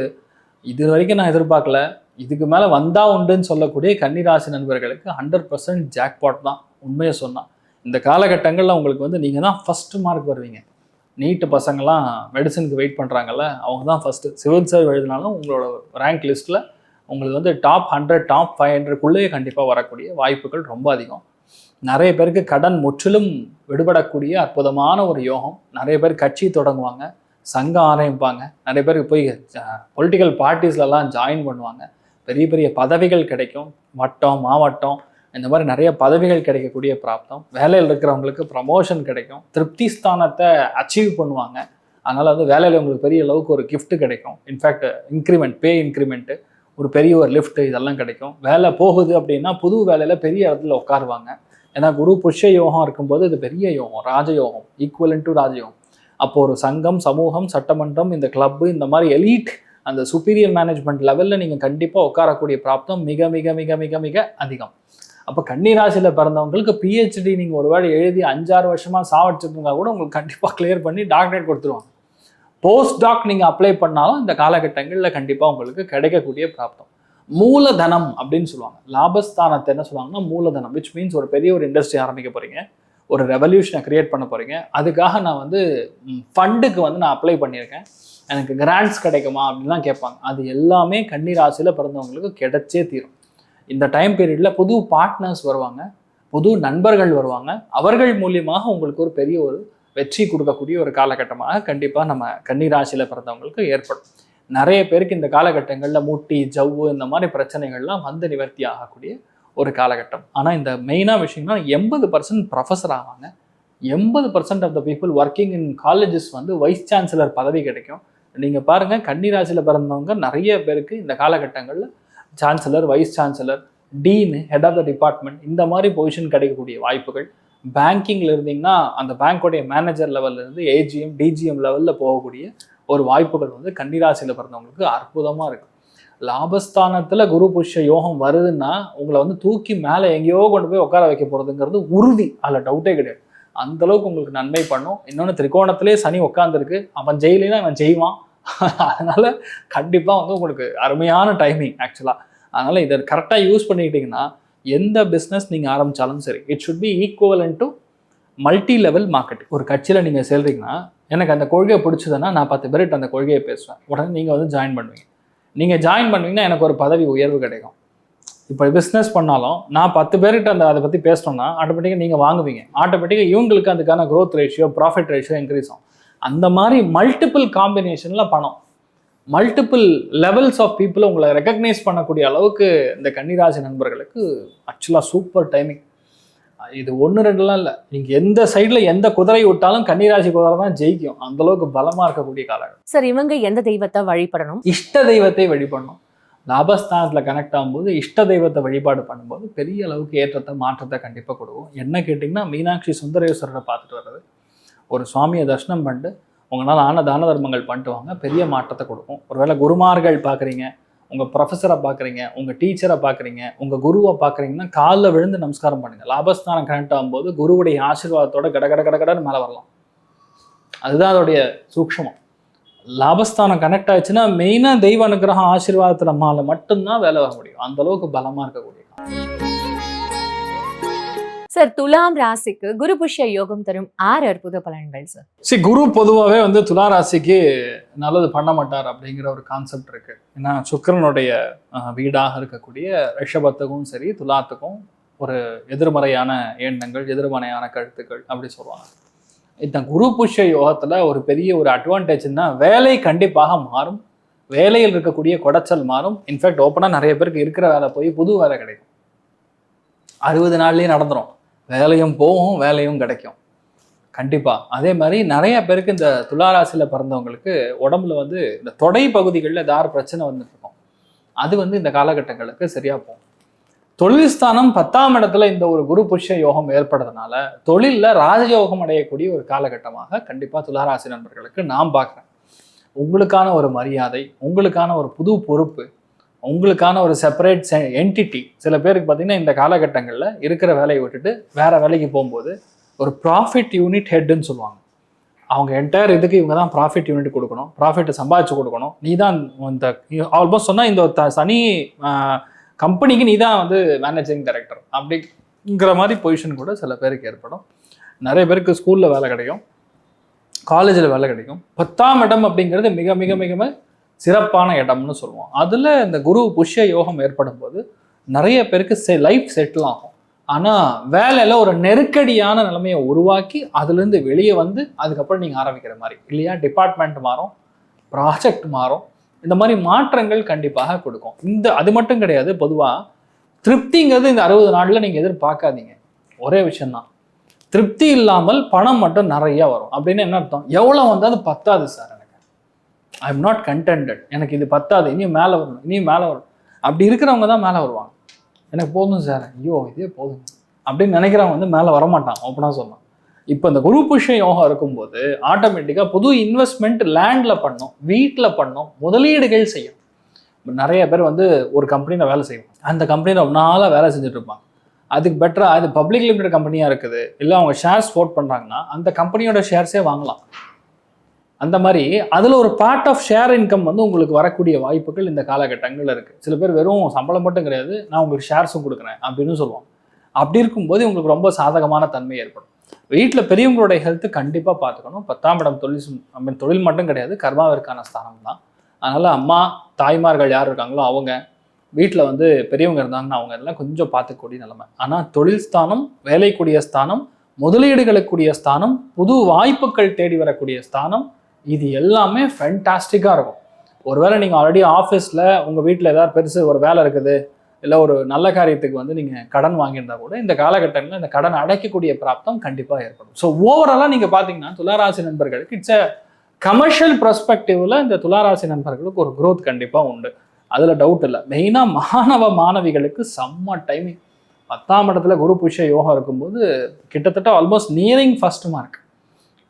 Speaker 2: இது வரைக்கும் நான் எதிர்பார்க்கல, இதுக்கு மேலே வந்தா உண்டுன்னு சொல்லக்கூடிய கன்னிராசி நண்பர்களுக்கு 100% ஜாக்பாட் தான். உண்மையை சொன்னால் இந்த காலகட்டங்களில் உங்களுக்கு வந்து நீங்கள் தான் ஃபஸ்ட்டு மார்க் வருவீங்க. நீட்டு பசங்கள்லாம் மெடிசனுக்கு வெயிட் பண்ணுறாங்கல்ல, அவங்க தான் ஃபஸ்ட்டு. சிவில் சர்வ் எழுதினாலும் உங்களோட ரேங்க் லிஸ்ட்டில் உங்களுக்கு வந்து டாப் 100 டாப் 500க்குள்ளேயே கண்டிப்பாக வரக்கூடிய வாய்ப்புகள் ரொம்ப அதிகம். நிறைய பேருக்கு கடன் முற்றிலும் விடுபடக்கூடிய அற்புதமான ஒரு யோகம். நிறைய பேர் கட்சி தொடங்குவாங்க, சங்கம் ஆரம்பிப்பாங்க, நிறைய பேருக்கு போய் பொலிட்டிக்கல் பார்ட்டிஸ்லலாம் ஜாயின் பண்ணுவாங்க, பெரிய பெரிய பதவிகள் கிடைக்கும், வட்டம் மாவட்டம் இந்த மாதிரி நிறைய பதவிகள் கிடைக்கக்கூடிய பிராப்தம். வேலையில் இருக்கிறவங்களுக்கு ப்ரமோஷன் கிடைக்கும், திருப்தி ஸ்தானத்தை அச்சீவ் பண்ணுவாங்க. அதனால் வந்து வேலையில் உங்களுக்கு பெரிய அளவுக்கு ஒரு கிஃப்ட் கிடைக்கும். இன்ஃபேக்ட் இன்க்ரிமெண்ட், பே இன்க்ரிமெண்ட்டு, ஒரு பெரிய ஒரு லிஃப்ட்டு, இதெல்லாம் கிடைக்கும். வேலை போகுது அப்படின்னா புது வேலையில் பெரிய இடத்துல உட்காருவாங்க. ஏன்னா குரு புஷ்ய யோகம் இருக்கும்போது இது பெரிய யோகம், ராஜயோகம், ஈக்குவலன் டு ராஜயோகம். அப்போது ஒரு சங்கம், சமூகம், சட்டமன்றம், இந்த கிளப்பு, இந்த மாதிரி எலீட், அந்த சுப்பீரியர் மேனேஜ்மெண்ட் லெவலில் நீங்கள் கண்டிப்பாக உட்காரக்கூடிய பிராப்தம் மிக மிக மிக மிக மிக அதிகம். அப்போ கன்னிராசியில் பிறந்தவங்களுக்கு பிஹெச்டி நீங்கள் ஒரு வேளை எழுதி 5-6 வருஷமாக சாவடிச்சிருந்தா கூட உங்களுக்கு கண்டிப்பாக கிளியர் பண்ணி டாக்டரேட் கொடுத்துருவாங்க. போஸ்ட் டாக் நீங்கள் அப்ளை பண்ணாலும் இந்த காலகட்டங்களில் கண்டிப்பாக உங்களுக்கு கிடைக்கக்கூடிய பிராப்தம். மூலதனம் அப்படின்னு சொல்லுவாங்க. லாபஸ்தானத்தை என்ன சொல்லுவாங்கன்னா மூலதனம், விச் மீன்ஸ் ஒரு பெரிய ஒரு இண்டஸ்ட்ரி ஆரம்பிக்க போகிறீங்க, ஒரு ரெவல்யூஷனை கிரியேட் பண்ண போகிறீங்க. அதுக்காக நான் வந்து ஃபண்டுக்கு வந்து நான் அப்ளை பண்ணியிருக்கேன், எனக்கு கிராண்ட்ஸ் கிடைக்குமா அப்படின்லாம் கேட்பாங்க. அது எல்லாமே கன்னிராசியில் பிறந்தவங்களுக்கு கிடைச்சே தீரும். இந்த டைம் பீரியடில் புது பார்ட்னர்ஸ் வருவாங்க, புது நண்பர்கள் வருவாங்க. அவர்கள் மூலியமாக உங்களுக்கு ஒரு பெரிய ஒரு வெற்றி கொடுக்கக்கூடிய ஒரு காலகட்டமாக கண்டிப்பாக நம்ம கன்னிராசியில் பிறந்தவங்களுக்கு ஏற்படும். நிறைய பேருக்கு இந்த காலகட்டங்களில் மூட்டி, ஜவ்வு, இந்த மாதிரி பிரச்சனைகள்லாம் வந்து நிவர்த்தி ஆகக்கூடிய ஒரு காலகட்டம். ஆனால் இந்த மெயினாக விஷயம்னா 80% ப்ரொஃபஸர் ஆவாங்க. 80% of the people working in colleges வந்து வைஸ் சான்சலர் பதவி கிடைக்கும். நீங்கள் பாருங்கள், கன்னிராசியில் பிறந்தவங்க நிறைய பேருக்கு இந்த காலகட்டங்களில் chancellor, vice chancellor, dean, head of the department, இந்த மாதிரி பொசிஷன் கிடைக்கக்கூடிய வாய்ப்புகள். பேங்கிங்கில் இருந்தீங்கன்னா அந்த பேங்க்கோடைய மேனேஜர் லெவல்லேருந்து ஏஜிஎம், டிஜிஎம் லெவலில் போகக்கூடிய ஒரு வாய்ப்புகள் வந்து கன்னிராசியில் பிறந்தவங்களுக்கு அற்புதமாக இருக்குது. லாபஸ்தானத்தில் குரு புஷ்ய யோகம் வருதுன்னா உங்களை வந்து தூக்கி மேலே எங்கேயோ கொண்டு போய் உட்கார வைக்க போகிறதுங்கிறது உறுதி, அதில் டவுட்டே கிடையாது. அந்தளவுக்கு உங்களுக்கு நன்மை பண்ணும். இன்னொன்று திரிகோணத்திலே சனி உட்காந்துருக்கு, அவன் ஜெயிலினா அவன் செய்வான். அதனால் கண்டிப்பாக வந்து உங்களுக்கு அருமையான டைமிங் ஆக்சுவலாக. அதனால் இதை கரெக்டாக யூஸ் பண்ணிக்கிட்டிங்கன்னா எந்த பிஸ்னஸ் நீங்கள் ஆரம்பித்தாலும் சரி, it should be equivalent to multi level marketing. ஒரு கட்சியில் நீங்கள் சேர்றீங்கன்னா எனக்கு அந்த கொள்கையை பிடிச்சதுன்னா நான் 10 பேர்கிட்ட அந்த கொள்கையை பேசுவேன். உடனே நீங்கள் வந்து ஜாயின் பண்ணுவீங்க. நீங்கள் ஜாயின் பண்ணுவீங்கன்னா எனக்கு ஒரு பதவி உயர்வு கிடைக்கும். இப்போ பிஸ்னஸ் பண்ணாலும் நான் 10 பேர்கிட்ட அதை பற்றி பேசணும்னா ஆட்டோமேட்டிக்காக நீங்கள் வாங்குவீங்க. ஆட்டோமேட்டிக்காக இவங்களுக்கு அதுக்கான growth ratio profit ratio increase ஆகும். அந்த மாதிரி மல்டிபிள் காம்பினேஷனில் பணம், மல்டிபிள் லெவல்ஸ் ஆஃப் பீப்புளை உங்களை ரெக்கக்னைஸ் பண்ணக்கூடிய அளவுக்கு இந்த கன்னிராசி நண்பர்களுக்கு ஆக்சுவலாக சூப்பர் டைமிங். இது 1-2லாம் இல்லை, நீங்கள் எந்த சைடில் எந்த குதிரை விட்டாலும் கன்னிராசி குதிரை தான் ஜெயிக்கும். அந்தளவுக்கு பலமாக இருக்கக்கூடிய காலகட்டம்.
Speaker 1: சார், இவங்க எந்த தெய்வத்தை வழிபடணும்?
Speaker 2: இஷ்ட தெய்வத்தை வழிபடணும். லாபஸ்தானத்தில் கனெக்ட் ஆகும்போது இஷ்ட தெய்வத்தை வழிபாடு பண்ணும்போது பெரிய அளவுக்கு ஏற்றத்தை மாற்றத்தை கண்டிப்பாக கொடுக்கும். என்ன கேட்டிங்கன்னா, மீனாட்சி சுந்தரேஸ்வரரை பார்த்துட்டு வர்றது, ஒரு சுவாமியை தரிசனம் பண்ணிட்டு உங்களால் ஆன தான தர்மங்கள் பண்ணிட்டு வாங்க, பெரிய மாற்றத்தை கொடுக்கும். ஒருவேளை குருமார்கள் பார்க்குறீங்க, உங்கள் ப்ரொஃபஸரை பார்க்குறீங்க, உங்கள் டீச்சரை பார்க்குறீங்க, உங்கள் குருவை பார்க்குறீங்கன்னா காலில் விழுந்து நமஸ்காரம் பண்ணுங்கள். லாபஸ்தானம் கனெக்ட் ஆகும்போது குருவுடைய ஆசீர்வாதத்தோட கடன்னு மேலே வரலாம். அதுதான் அதோடைய சூக்ஷமம். லாபஸ்தானம் கனெக்ட் ஆயிடுச்சுன்னா மெயினாக தெய்வ அனுகிரகம் ஆசீர்வாதத்தில் நம்மளால் மட்டும்தான் வேலை வர முடியும். அந்தளவுக்கு பலமாக இருக்கக்கூடிய.
Speaker 1: சார், துலாம் ராசிக்கு குரு புஷ்ய யோகம் தரும் 6 அற்புத பலன்கள் சார்.
Speaker 2: குரு பொதுவாகவே வந்து துலா ராசிக்கு நல்லது பண்ண மாட்டார் அப்படிங்கிற ஒரு கான்செப்ட் இருக்கு. ஏன்னா சுக்கிரனுடைய வீடாக இருக்கக்கூடிய ரிஷபத்துக்கும் சரி துலாத்துக்கும் ஒரு எதிர்மறையான எண்ணங்கள், எதிர்மறையான கருத்துக்கள் அப்படி சொல்லுவாங்க. இந்த குரு புஷ்ய யோகத்தில் ஒரு பெரிய ஒரு அட்வான்டேஜ்னா வேலை கண்டிப்பாக மாறும், வேலையில் இருக்கக்கூடிய குடைச்சல் மாறும். இன்ஃபேக்ட் ஓப்பனாக நிறைய பேருக்கு இருக்கிற வேலை போய் புது வேலை கிடைக்கும். 60 நாள்லேயே நடந்துடும். வேலையும் போகும், வேலையும் கிடைக்கும் கண்டிப்பாக. அதே மாதிரி நிறைய பேருக்கு இந்த துளாராசியில் பிறந்தவங்களுக்கு உடம்புல வந்து இந்த தொடை பகுதிகளில் ஏதாவது பிரச்சனை வந்துட்டு இருக்கும். அது வந்து இந்த காலகட்டங்களுக்கு சரியாக போகும். தொழில் ஸ்தானம் 10ஆம் இடத்துல இந்த ஒரு குரு புஷ்ய யோகம் ஏற்படுறதுனால தொழிலில் ராஜயோகம் அடையக்கூடிய ஒரு காலகட்டமாக கண்டிப்பாக துளாராசி நண்பர்களுக்கு நான் பார்க்குறேன். உங்களுக்கான ஒரு மரியாதை, உங்களுக்கான ஒரு புது பொறுப்பு, உங்களுக்கான ஒரு செப்பரேட் என்டிட்டி. சில பேருக்கு பார்த்தீங்கன்னா இந்த காலகட்டங்களில் இருக்கிற வேலையை விட்டுட்டு வேற வேலைக்கு போகும்போது ஒரு ப்ராஃபிட் யூனிட் ஹெட்னு சொல்லுவாங்க. அவங்க என்டையர் இதுக்கு இவங்க தான் ப்ராஃபிட் யூனிட் கொடுக்கணும், ப்ராஃபிட்டை சம்பாதிச்சு கொடுக்கணும். நீ தான் இந்த ஆல்மோஸ்ட் சொன்னால் இந்த சனி கம்பெனிக்கு நீ தான் வந்து மேனேஜிங் டைரக்டர் அப்படிங்கிற மாதிரி பொசிஷன் கூட சில பேருக்கு ஏற்படும். நிறைய பேருக்கு ஸ்கூலில் வேலை கிடைக்கும், காலேஜில் வேலை கிடைக்கும். 10ஆம் இடம் அப்படிங்கிறது மிக மிக மிக சிறப்பான இடம்னு சொல்லுவோம். அதில் இந்த குரு புஷ்ய யோகம் ஏற்படும் போது நிறைய பேருக்கு லைஃப் செட்டில் ஆகும். ஆனால் வேலையில் ஒரு நெருக்கடியான நிலைமையை உருவாக்கி அதுலேருந்து வெளியே வந்து அதுக்கப்புறம் நீங்கள் ஆரம்பிக்கிற மாதிரி இல்லையா, டிபார்ட்மெண்ட் மாறும், ப்ராஜெக்ட் மாறும். இந்த மாதிரி மாற்றங்கள் கண்டிப்பாக கொடுக்கும். அது மட்டும் கிடையாது, பொதுவாக திருப்திங்கிறது இந்த 60 நாளில் நீங்கள் எதிர்பார்க்காதீங்க. ஒரே விஷயம்தான், திருப்தி இல்லாமல் பணம் மட்டும் நிறையா வரும். அப்படின்னு என்ன அர்த்தம்? எவ்வளோ வந்தால் அது பத்தாது sir, I am not contented, எனக்கு இது பத்தாது, இனியும் மேலே வரணும், இனியும் மேலே வரணும். அப்படி இருக்கிறவங்க தான் மேலே வருவாங்க. எனக்கு போதும் சார், ஐயோ இதே போதும் அப்படின்னு நினைக்கிறவங்க வந்து மேலே வரமாட்டான். ஓப்பனாக சொல்லலாம். இப்போ இந்த குரு புஷ்ய யோகம் இருக்கும்போது ஆட்டோமேட்டிக்காக புது இன்வெஸ்ட்மெண்ட் லேண்டில் பண்ணோம், வீட்டில் பண்ணோம், முதலீடுகள் செய்யும். நிறைய பேர் வந்து ஒரு கம்பெனியில் வேலை செய்வோம், அந்த கம்பெனியில் ரொம்ப நாளாக வேலை செஞ்சுட்டு இருப்பாங்க. அதுக்கு பெட்டராக அது பப்ளிக் லிமிடெட் கம்பெனியாக இருக்குது, இல்லை அவங்க ஷேர்ஸ் போட் பண்ணுறாங்கன்னா அந்த கம்பெனியோட ஷேர்ஸே வாங்கலாம். அந்த மாதிரி அதில் ஒரு பார்ட் ஆஃப் ஷேர் இன்கம் வந்து உங்களுக்கு வரக்கூடிய வாய்ப்புகள் இந்த காலகட்டங்களில் இருக்குது. சில பேர் வெறும் சம்பளம் மட்டும் கிடையாது, நான் உங்களுக்கு ஷேர்ஸும் கொடுக்குறேன் அப்படின்னு சொல்லுவாங்க. அப்படி இருக்கும்போது உங்களுக்கு ரொம்ப சாதகமான தன்மை ஏற்படும். வீட்டில் பெரியவங்களுடைய ஹெல்த்து கண்டிப்பாக பார்த்துக்கணும். 10ஆம் இடம் தொழில் மட்டும் கிடையாது, கர்மாவிற்கான ஸ்தானம் தான். அதனால் அம்மா தாய்மார்கள் யார் இருக்காங்களோ அவங்க, வீட்டில் வந்து பெரியவங்க இருந்தாங்கன்னா அவங்க எல்லாம் கொஞ்சம் பார்த்துக்கூடிய நிலைமை. ஆனால் தொழில் ஸ்தானம், வேலைக்கூடிய ஸ்தானம், முதலீடுகளுக்குரிய ஸ்தானம், புது வாய்ப்புகள் தேடி வரக்கூடிய ஸ்தானம், இது எல்லாமே ஃபேண்டாஸ்டிக்காக இருக்கும். ஒருவேளை நீங்கள் ஆல்ரெடி ஆஃபீஸில் உங்கள் வீட்டில் ஏதாவது பெருசு ஒரு வேலை இருக்குது, இல்லை ஒரு நல்ல காரியத்துக்கு வந்து நீங்கள் கடன் வாங்கியிருந்தா கூட இந்த காலகட்டங்களில் இந்த கடன் அடைக்கக்கூடிய பிராப்தம் கண்டிப்பாக ஏற்படும். ஸோ ஓவராலாக நீங்கள் பார்த்தீங்கன்னா துளாராசி நண்பர்களுக்கு இட்ஸ் அ கமர்ஷியல் பெர்ஸ்பெக்டிவில் இந்த துளாராசி நண்பர்களுக்கு ஒரு growth கண்டிப்பாக உண்டு, அதில் டவுட் இல்லை. மெயினாக மாணவிகளுக்கு செம்ம டைமிங். 10ஆம் இடத்துல குரு புஷ்ய யோகம் இருக்கும்போது கிட்டத்தட்ட almost nearing first mark,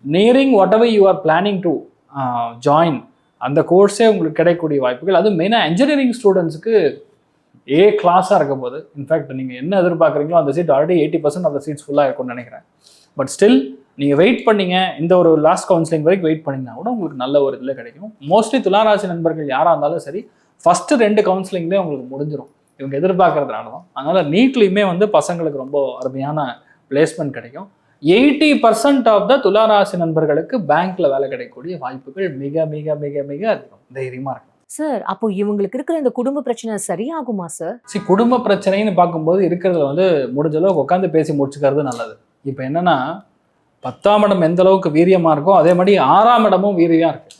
Speaker 2: nearing what ever you are planning to join அந்த கோர்ஸே உங்களுக்கு கிடைக்கக்கூடிய வாய்ப்புகள். அது மெயினாக இன்ஜினியரிங் ஸ்டூடெண்ட்ஸுக்கு ஏ கிளாஸாக இருக்கும் போது, இன்ஃபேக்ட் நீங்கள் என்ன எதிர்பார்க்குறீங்களோ அந்த seat already 80% of the seats ஃபுல்லாக இருக்கும்னு நினைக்கிறேன். பட் ஸ்டில் நீங்கள் வெயிட் பண்ணீங்க, இந்த ஒரு லாஸ்ட் கவுன்சிலிங் வரைக்கும் வெயிட் பண்ணிங்கன்னா கூட உங்களுக்கு நல்ல ஒரு இதில் கிடைக்கும். மோஸ்ட்லி துளாராசி நண்பர்கள் யாராக இருந்தாலும் சரி, ஃபஸ்ட்டு 2 கவுன்சிலிங்லேயே உங்களுக்கு முடிஞ்சிடும், இவங்க எதிர்பார்க்கறதுனால தான். அதனால் நீட்லேயுமே வந்து பசங்களுக்கு ரொம்ப அருமையான பிளேஸ்மெண்ட் கிடைக்கும். 80% ஆஃப் த துளாராசி நண்பர்களுக்கு பேங்க்ல வேலை கிடைக்கக்கூடிய வாய்ப்புகள் மிக மிக மிக மிக அதிகம். தைரியமா இருக்கும்.
Speaker 1: சார் அப்போ இவங்களுக்கு இருக்கிற இந்த குடும்ப பிரச்சனை சரியாகுமா சார்?
Speaker 2: குடும்ப பிரச்சனைன்னு பார்க்கும்போது இருக்கிறதுல வந்து முடிஞ்ச அளவுக்கு உட்காந்து பேசி முடிச்சுக்கிறது நல்லது. இப்போ என்னன்னா 10ஆம் இடம் எந்த அளவுக்கு வீரியமா இருக்கோ அதே மாதிரி 6ஆம் இடமும் வீரியா இருக்கு.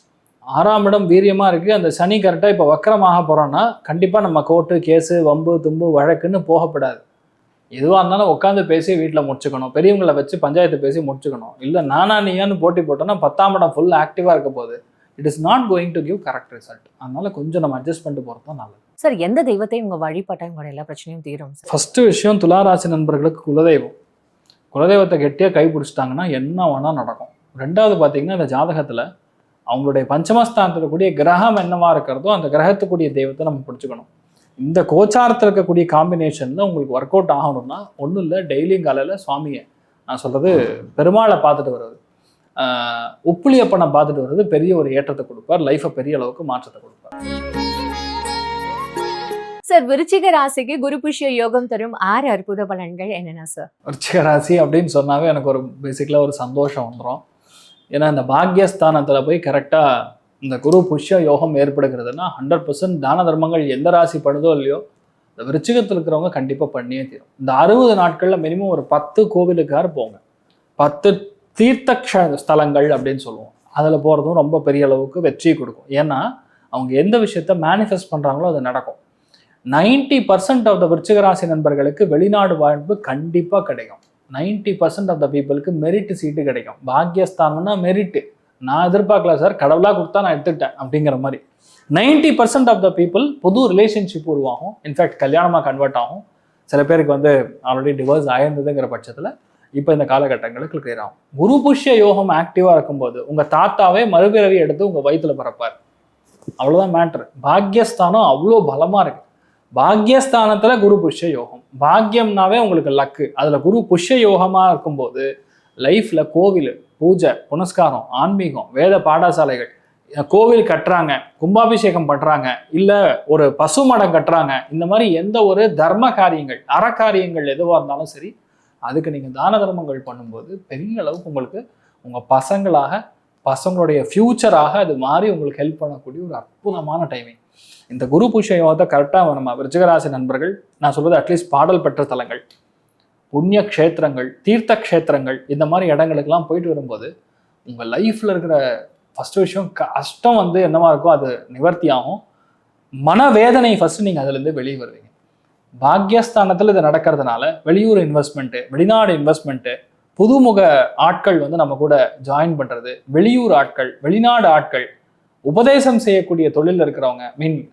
Speaker 2: 6ஆம் இடம் வீரியமா இருக்கு. அந்த சனி கரெக்டாக இப்போ வக்கரமாக போறோம்னா கண்டிப்பா நம்ம கோர்ட்டு கேஸு வம்பு தும்பு வழக்குன்னு போகப்படாது. எதுவாக இருந்தாலும் உட்காந்து பேசி வீட்டில் முடிச்சுக்கணும். பெரியவங்களை வச்சு பஞ்சாயத்து பேசி முடிச்சுக்கணும். இல்லை நானா நீயான்னு போட்டி போட்டோம்னா 10ஆம் இடம் ஃபுல் ஆக்டிவாக இருக்க போது it is not going to give correct result. அதனால கொஞ்சம் நம்ம அட்ஜஸ்ட் பண்ணிட்டு போகிறது தான் நல்லது.
Speaker 1: சார் எந்த தெய்வத்தை இவங்க வழிபட்டா இவங்களோட எல்லா பிரச்சனையும் தீரும் சார்?
Speaker 2: ஃபர்ஸ்ட் விஷயம் துளாராசி நண்பர்களுக்கு குலதெய்வம். குலதெய்வத்தை கெட்டியாக கை பிடிச்சிட்டாங்கன்னா என்ன வேணால் நடக்கும். ரெண்டாவது பார்த்தீங்கன்னா இந்த ஜாதகத்தில் அவங்களுடைய பஞ்சமஸ்தானத்தில் கூடிய கிரகம் என்னவா இருக்கிறதோ அந்த கிரகத்துக்குரிய தெய்வத்தை நம்ம பிடிச்சிக்கணும். இந்த கோச்சாரத்தில் இருக்கக்கூடிய காம்பினேஷனில் உங்களுக்கு ஒர்க் அவுட் ஆகணும்னா ஒன்றும் இல்லை, டெய்லியும் காலையில் சுவாமியை நான் சொல்கிறது பெருமாளை பார்த்துட்டு வர்றது, உப்புளியப்பனை பார்த்துட்டு வர்றது பெரிய ஒரு ஏற்றத்தை கொடுப்பார். லைஃப்பை பெரிய அளவுக்கு மாற்றத்தை கொடுப்பார்.
Speaker 1: சார் விருச்சிக ராசிக்கு குரு புஷ்ய யோகம் தரும் 6 அற்புத பலன்கள் என்னென்ன சார்?
Speaker 2: விருச்சிக ராசி அப்படின்னு சொன்னாவே எனக்கு ஒரு பேசிக்கலாக ஒரு சந்தோஷம் வந்துடும். ஏன்னா இந்த பாக்யஸ்தானத்தில் போய் கரெக்டாக இந்த குரு புஷ்ய யோகம் ஏற்படுகிறதுனா 100% தான தர்மங்கள் எந்த ராசி பண்ணுதோ இல்லையோ இந்த விருச்சிகத்தில் இருக்கிறவங்க கண்டிப்பாக பண்ணியே தீரும். இந்த 60 நாட்களில் மினிமம் ஒரு 10 கோவிலுக்கார போங்க. 10 தீர்த்த ஸ்தலங்கள் அப்படின்னு சொல்லுவோம். அதில் போகிறதும் ரொம்ப பெரிய அளவுக்கு வெற்றி கொடுக்கும். ஏன்னா அவங்க எந்த விஷயத்த மேனிஃபெஸ்ட் பண்ணுறாங்களோ அது நடக்கும். 90% ஆஃப் த விருச்சிக ராசி நண்பர்களுக்கு வெளிநாடு வாழ்வு கண்டிப்பாக கிடைக்கும். 90% ஆஃப் த பீப்புளுக்கு மெரிட் சீட்டு கிடைக்கும். பாக்யஸ்தானம்னா மெரிட்டு. நான் எதிர்பார்க்கல சார், கடவுளாக கொடுத்தா நான் எடுத்துக்கிட்டேன் அப்படிங்கிற மாதிரி. 90% ஆஃப் த பீப்புள் புது ரிலேஷன்ஷிப் உருவாகும். இன்ஃபேக்ட் கல்யாணமாக கன்வெர்ட் ஆகும். சில பேருக்கு வந்து ஆல்ரெடி டிவோர்ஸ் ஆயிருந்ததுங்கிற பட்சத்தில் இப்போ இந்த காலகட்டங்களுக்கு கிளியர் ஆகும். குரு புஷ்ய யோகம் ஆக்டிவாக இருக்கும்போது உங்கள் தாத்தாவே மறுபிறவி எடுத்து உங்கள் வயிற்றுல பிறப்பார். அவ்வளோதான் மேட்ரு. பாக்யஸ்தானம் அவ்வளோ பலமாக இருக்கு. பாக்யஸ்தானத்துல குரு புஷ்ய யோகம். பாக்யம்னாவே உங்களுக்கு லக்கு. அதுல குரு புஷ்ய யோகமா இருக்கும்போது லைஃப்ல கோவில் பூஜை புனஸ்காரம் ஆன்மீகம் வேத பாடசாலைகள் கோவில் கட்டுறாங்க, கும்பாபிஷேகம் பண்றாங்க, இல்ல ஒரு பசுமடம் கட்டுறாங்க, இந்த மாதிரி எந்த ஒரு தர்ம காரியங்கள் அறக்காரியங்கள் எதுவாக இருந்தாலும் சரி அதுக்கு நீங்க தான தர்மங்கள் பண்ணும்போது பெரிய அளவுக்கு உங்களுக்கு உங்க பசங்களுடைய ஃபியூச்சராக அது மாதிரி உங்களுக்கு ஹெல்ப் பண்ணக்கூடிய ஒரு அற்புதமான டைமிங். இந்த குரு புஷ்ய யோகத்தை கரெக்டாக நம்ம விருச்சிகராசி நண்பர்கள் நான் சொல்வது அட்லீஸ்ட் பாடல் பெற்ற தலங்கள், புண்ணிய க்ஷேத்திரங்கள், தீர்த்த க்ஷேத்திரங்கள் இந்த மாதிரி இடங்களுக்கெல்லாம் போயிட்டு வரும்போது உங்கள் லைஃப்பில் இருக்கிற ஃபர்ஸ்ட் விஷயம் கஷ்டம் வந்து என்னவா இருக்கோ அது நிவர்த்தி ஆகும். மனவேதனை ஃபர்ஸ்ட் நீங்கள் அதுலேருந்து வெளியே வருவீங்க. பாக்யஸ்தானத்தில் இது நடக்கிறதுனால வெளியூர் இன்வெஸ்ட்மெண்ட்டு, வெளிநாடு இன்வெஸ்ட்மெண்ட்டு, புதுமுக ஆட்கள் வந்து நம்ம கூட ஜாயின் பண்ணுறது, வெளியூர் ஆட்கள், வெளிநாடு ஆட்கள், உபதேசம் செய்யக்கூடிய தொழில் இருக்கிறவங்க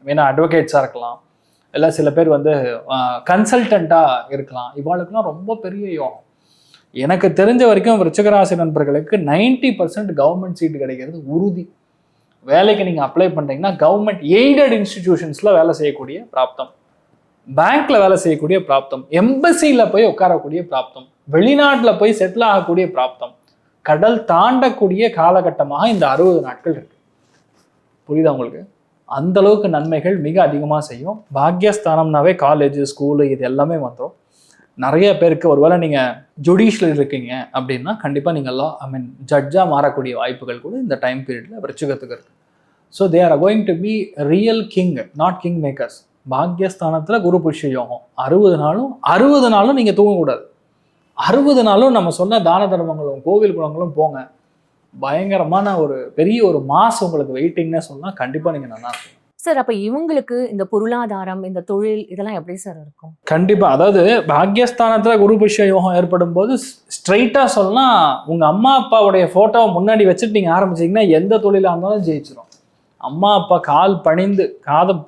Speaker 2: வேணா அட்வொகேட்ஸாக இருக்கலாம், இல்லை சில பேர் வந்து கன்சல்டண்ட்டாக இருக்கலாம். இவாளுக்கெல்லாம் ரொம்ப பெரிய யோகம். எனக்கு தெரிஞ்ச வரைக்கும் விருச்சிகராசி நண்பர்களுக்கு 90% கவர்மெண்ட் சீட்டு கிடைக்கிறது உறுதி. வேலைக்கு நீங்கள் அப்ளை பண்ணுறீங்கன்னா கவர்மெண்ட் எய்டட் இன்ஸ்டிடியூஷன்ஸில் வேலை செய்யக்கூடிய பிராப்தம், பேங்க்ல வேலை செய்யக்கூடிய பிராப்தம், எம்பசியில் போய் உட்காரக்கூடிய பிராப்தம், வெளிநாட்டில் போய் செட்டில் ஆகக்கூடிய பிராப்தம், கடல் தாண்டக்கூடிய காலகட்டமாக இந்த 60 நாட்கள் இருக்கு. புரியுதா உங்களுக்கு? அந்த அளவுக்கு நன்மைகள் மிக அதிகமாக செய்யும். பாக்யஸ்தானம்னாவே காலேஜ் ஸ்கூலு இது எல்லாமே வந்துடும். நிறைய பேருக்கு ஒருவேளை நீங்கள் ஜுடிஷியல் இருக்கீங்க அப்படின்னா கண்டிப்பாக நீங்கள் ஜட்ஜாக மாறக்கூடிய வாய்ப்புகள் கூட இந்த டைம் பீரியடில் விருச்சிகத்துக்கு இருக்கு. So they are going to be real king, not king makers. பாக்யஸ்தானத்தில் குரு புஷ்ய யோகம் 60 நாளும் நீங்கள் தூங்கக்கூடாது. 60 நாளும் நம்ம சொன்ன தான தர்மங்களும் கோவில் குளங்களும் போங்க. பயங்கரமான ஒரு பெரிய ஒரு மாஸ் உங்களுக்கு வெயிட்டிங்னே சொன்னால் கண்டிப்பாக நீங்கள் நல்லா இருக்கும்.
Speaker 1: சார் அப்போ இவங்களுக்கு இந்த பொருளாதாரம் இந்த தொழில் இதெல்லாம் எப்படி சார் இருக்கும்?
Speaker 2: கண்டிப்பாக. அதாவது பாக்யஸ்தானத்தில் குரு புஷ்ய யோகம் ஏற்படும் போது ஸ்ட்ரைட்டாக சொல்லலாம், உங்கள் அம்மா அப்பாவுடைய ஃபோட்டோவை முன்னாடி வச்சுட்டு நீங்கள் ஆரம்பிச்சிங்கன்னா எந்த தொழிலாக இருந்தாலும் ஜெயிச்சிடும். அம்மா அப்பா கால் பணிந்து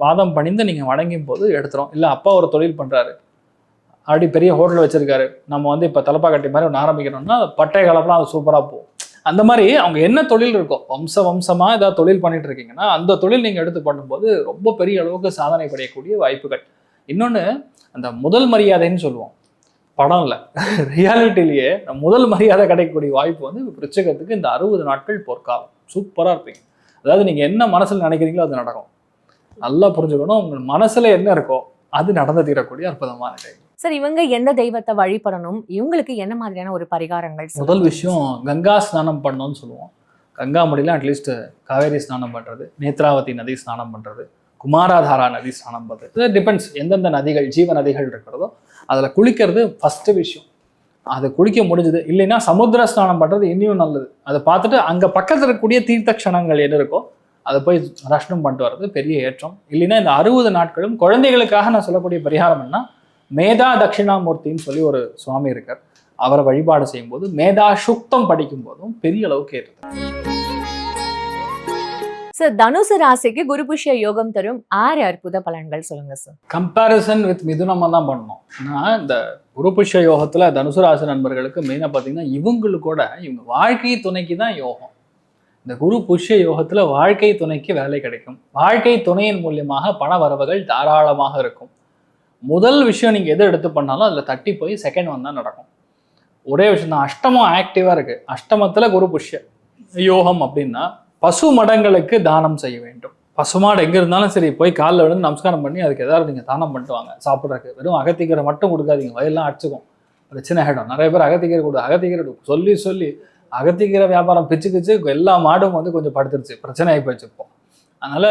Speaker 2: பாதம் பணிந்து நீங்கள் வணங்கும் போது எடுத்துரும். இல்லை அப்பா ஒரு தொழில் பண்ணுறாரு, அப்படி பெரிய ஹோட்டல் வச்சிருக்காரு, நம்ம வந்து இப்போ தலப்பா கட்டி மாதிரி ஒன்று ஆரம்பிக்கணும்னா பட்டை காலம்லாம் அது சூப்பராக போகும். அந்த மாதிரி அவங்க என்ன தொழில் இருக்கோ வம்சமாக ஏதாவது தொழில் பண்ணிட்டு இருக்கீங்கன்னா அந்த தொழில் நீங்கள் எடுத்து பண்ணும்போது ரொம்ப பெரிய அளவுக்கு சாதனை படையக்கூடிய வாய்ப்புகள். இன்னொன்று அந்த முதல் மரியாதைன்னு சொல்லுவோம், படம் இல்லை ரியாலிட்டிலேயே முதல் மரியாதை கிடைக்கக்கூடிய வாய்ப்பு வந்து விருச்சிகத்துக்கு இந்த 60 நாட்கள் பொற்காலம் சூப்பராக இருப்பீங்க. அதாவது நீங்கள் என்ன மனசில் நினைக்கிறீங்களோ அது நடக்கும். நல்லா புரிஞ்சுக்கணும், உங்கள் மனசில் என்ன இருக்கோ அது நடந்து தீரக்கூடிய அற்புதமான டைம்.
Speaker 1: சார் இவங்க எந்த தெய்வத்தை வழிபடணும், இவங்களுக்கு என்ன மாதிரியான ஒரு பரிகாரங்கள்
Speaker 2: முதல் விஷயம் கங்கா ஸ்நானம் பண்ணணும்னு சொல்லுவோம். கங்காமடியில் அட்லீஸ்ட் காவேரி ஸ்நானம் பண்ணுறது, நேத்ராவதி நதி ஸ்நானம் பண்ணுறது, குமாராதாரா நதி ஸ்நானம் பண்ணுறது, இது டிபெண்ட்ஸ் எந்தெந்த நதிகள் ஜீவ நதிகள் இருக்கிறதோ அதில் குளிக்கிறது ஃபஸ்ட்டு விஷயம். அது குளிக்க முடிஞ்சது இல்லைன்னா சமுத்திர ஸ்நானம் பண்ணுறது இன்னும் நல்லது. அதை பார்த்துட்டு அங்கே பக்கத்தில் இருக்கக்கூடிய தீர்த்த க்ஷணங்கள் எது இருக்கோ அதை போய் தர்ஷனம் பண்ணிட்டு வர்றது பெரிய ஏற்றம். இல்லைன்னா இந்த 60 நாட்களும் குழந்தைகளுக்காக நான் சொல்லக்கூடிய பரிகாரம் என்ன, மேதா தட்சிணாமூர்த்தின்னு சொல்லி ஒரு சுவாமி இருக்கார், அவரை வழிபாடு செய்யும்போது மேதா சுக்தம் படிக்கும் போதும் பெரிய அளவுக்கு ஏறுது.
Speaker 1: சார் தனுசு ராசிக்கு குரு புஷ்ய யோகம் தரும் 6 அற்புத பலன்கள் சொல்லுங்க சார்.
Speaker 2: கம்பேரிசன் வித் மிதுனமா தான் பண்ணணும். நான் இந்த குரு புஷ்ய யோகத்துல தனுசு ராசி நண்பர்களுக்கு மெயினாக பார்த்தீங்கன்னா இவங்களுக்கு கூட இவங்க வாழ்க்கை துணைக்கு தான் யோகம். இந்த குரு புஷ்ய யோகத்துல வாழ்க்கை துணைக்கு வேலை கிடைக்கும், வாழ்க்கை துணையின் மூலியமாக பண வரவுகள் தாராளமாக இருக்கும். முதல் விஷயம் நீங்க எது எடுத்து பண்ணாலும் அதுல தட்டி போய் செகண்ட் ஒன் தான் நடக்கும். ஒரே விஷயம் தான், அஷ்டமம் ஆக்டிவா இருக்கு. அஷ்டமத்துல குரு புஷ்ய யோகம் அப்படின்னா பசு மடங்களுக்கு தானம் செய்ய வேண்டும். பசுமாடு எங்க இருந்தாலும் சரி போய் காலில் விழுந்து நமஸ்காரம் பண்ணி அதுக்கு ஏதாவது நீங்க தானம் பண்ணிட்டு வாங்க. சாப்பிட்றதுக்கு வெறும் அகத்திக்கீரை மட்டும் கொடுக்காதீங்க, வயல்லாம் அடிச்சுக்கும், பிரச்சனை ஆகிடும். நிறைய பேர் அகத்திக்கீரை கொடு அகத்திக்கீரை சொல்லி சொல்லி அகத்திக்கீரை வியாபாரம் பிச்சுக்கிச்சு எல்லா மாடும் வந்து கொஞ்சம் படுத்துருச்சு, பிரச்சனை ஆகி போச்சு இப்போ. அதனால